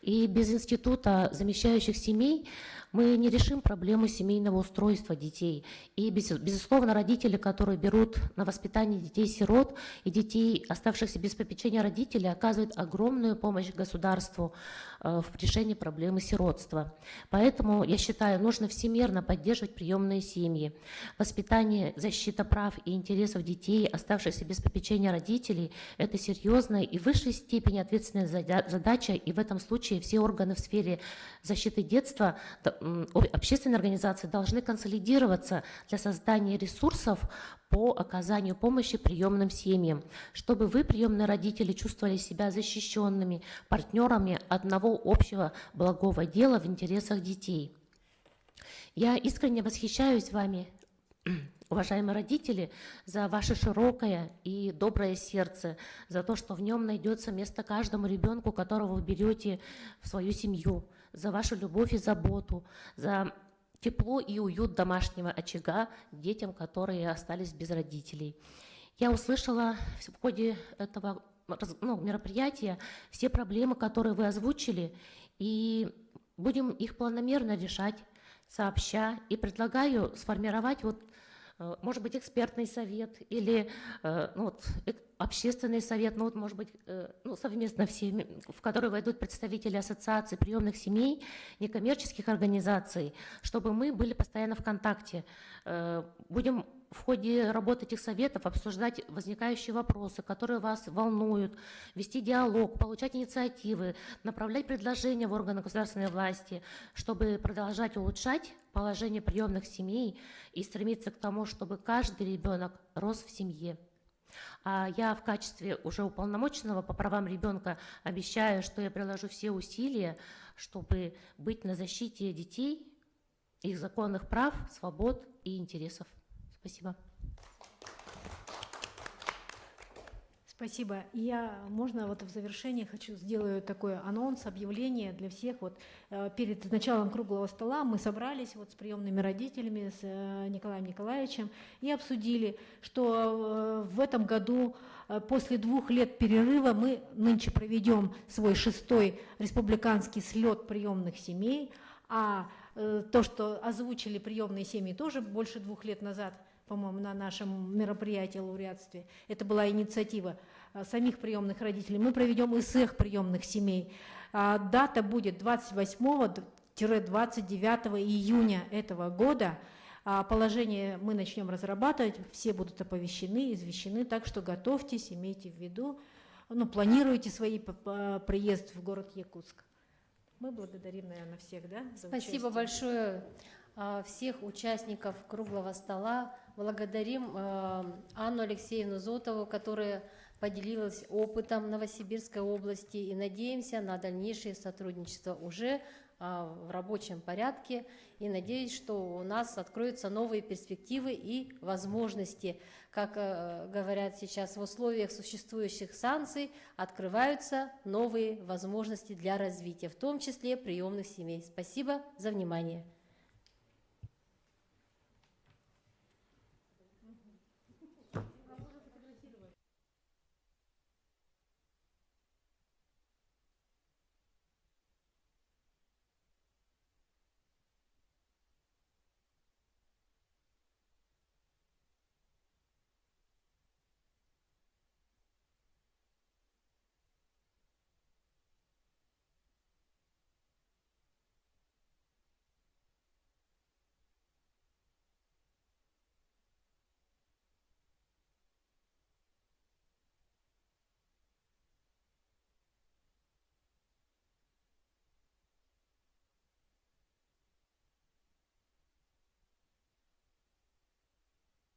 И без института замещающих семей мы не решим проблему семейного устройства детей. И, безусловно, родители, которые берут на воспитание детей-сирот и детей, оставшихся без попечения родителей, оказывают огромную помощь государству в решении проблемы сиротства. Поэтому, я считаю, нужно всемерно поддерживать приемные семьи. Воспитание, защита прав и интересов детей, оставшихся без попечения родителей, это серьезная и в высшей степени ответственная задача, и в этом случае все органы в сфере защиты детства, общественные организации должны консолидироваться для создания ресурсов по оказанию помощи приемным семьям, чтобы вы, приемные родители, чувствовали себя защищенными партнерами одного общего благого дела в интересах детей. Я искренне восхищаюсь вами, уважаемые родители, за ваше широкое и доброе сердце, за то, что в нем найдется место каждому ребенку, которого вы берете в свою семью, за вашу любовь и заботу, за тепло и уют домашнего очага детям, которые остались без родителей. Я услышала в ходе этого мероприятия все проблемы, которые вы озвучили, и будем их планомерно решать сообща. И предлагаю сформировать может быть, экспертный совет или общественный совет, может быть, совместно все, в который войдут представители ассоциаций приемных семей, некоммерческих организаций, чтобы мы были постоянно в контакте. Будем в ходе работы этих советов обсуждать возникающие вопросы, которые вас волнуют, вести диалог, получать инициативы, направлять предложения в органы государственной власти, чтобы продолжать улучшать положение приемных семей и стремиться к тому, чтобы каждый ребенок рос в семье. А я в качестве уже уполномоченного по правам ребенка обещаю, что я приложу все усилия, чтобы быть на защите детей, их законных прав, свобод и интересов. Спасибо. Спасибо. Можно вот в завершении хочу сделаю такой анонс, объявление для всех. Вот перед началом круглого стола мы собрались вот с приемными родителями, с Николаем Николаевичем и обсудили, что в этом году после 2 лет перерыва мы нынче проведем свой 6-й республиканский слет приемных семей, а то, что озвучили приемные семьи тоже больше 2 лет назад, по-моему, на нашем мероприятии лауреатстве. Это была инициатива самих приемных родителей. Мы проведем из их приемных семей. Дата будет 28-29 июня этого года. Положение мы начнем разрабатывать, все будут оповещены, извещены, так что готовьтесь, имейте в виду, планируйте свой приезд в город Якутск. Мы благодарим, наверное, всех, да? За Спасибо участие. большое всех участников круглого стола. Благодарим Анну Алексеевну Зотову, которая поделилась опытом Новосибирской области, и надеемся на дальнейшее сотрудничество уже в рабочем порядке. И надеюсь, что у нас откроются новые перспективы и возможности. Как говорят сейчас, в условиях существующих санкций открываются новые возможности для развития, в том числе приемных семей. Спасибо за внимание.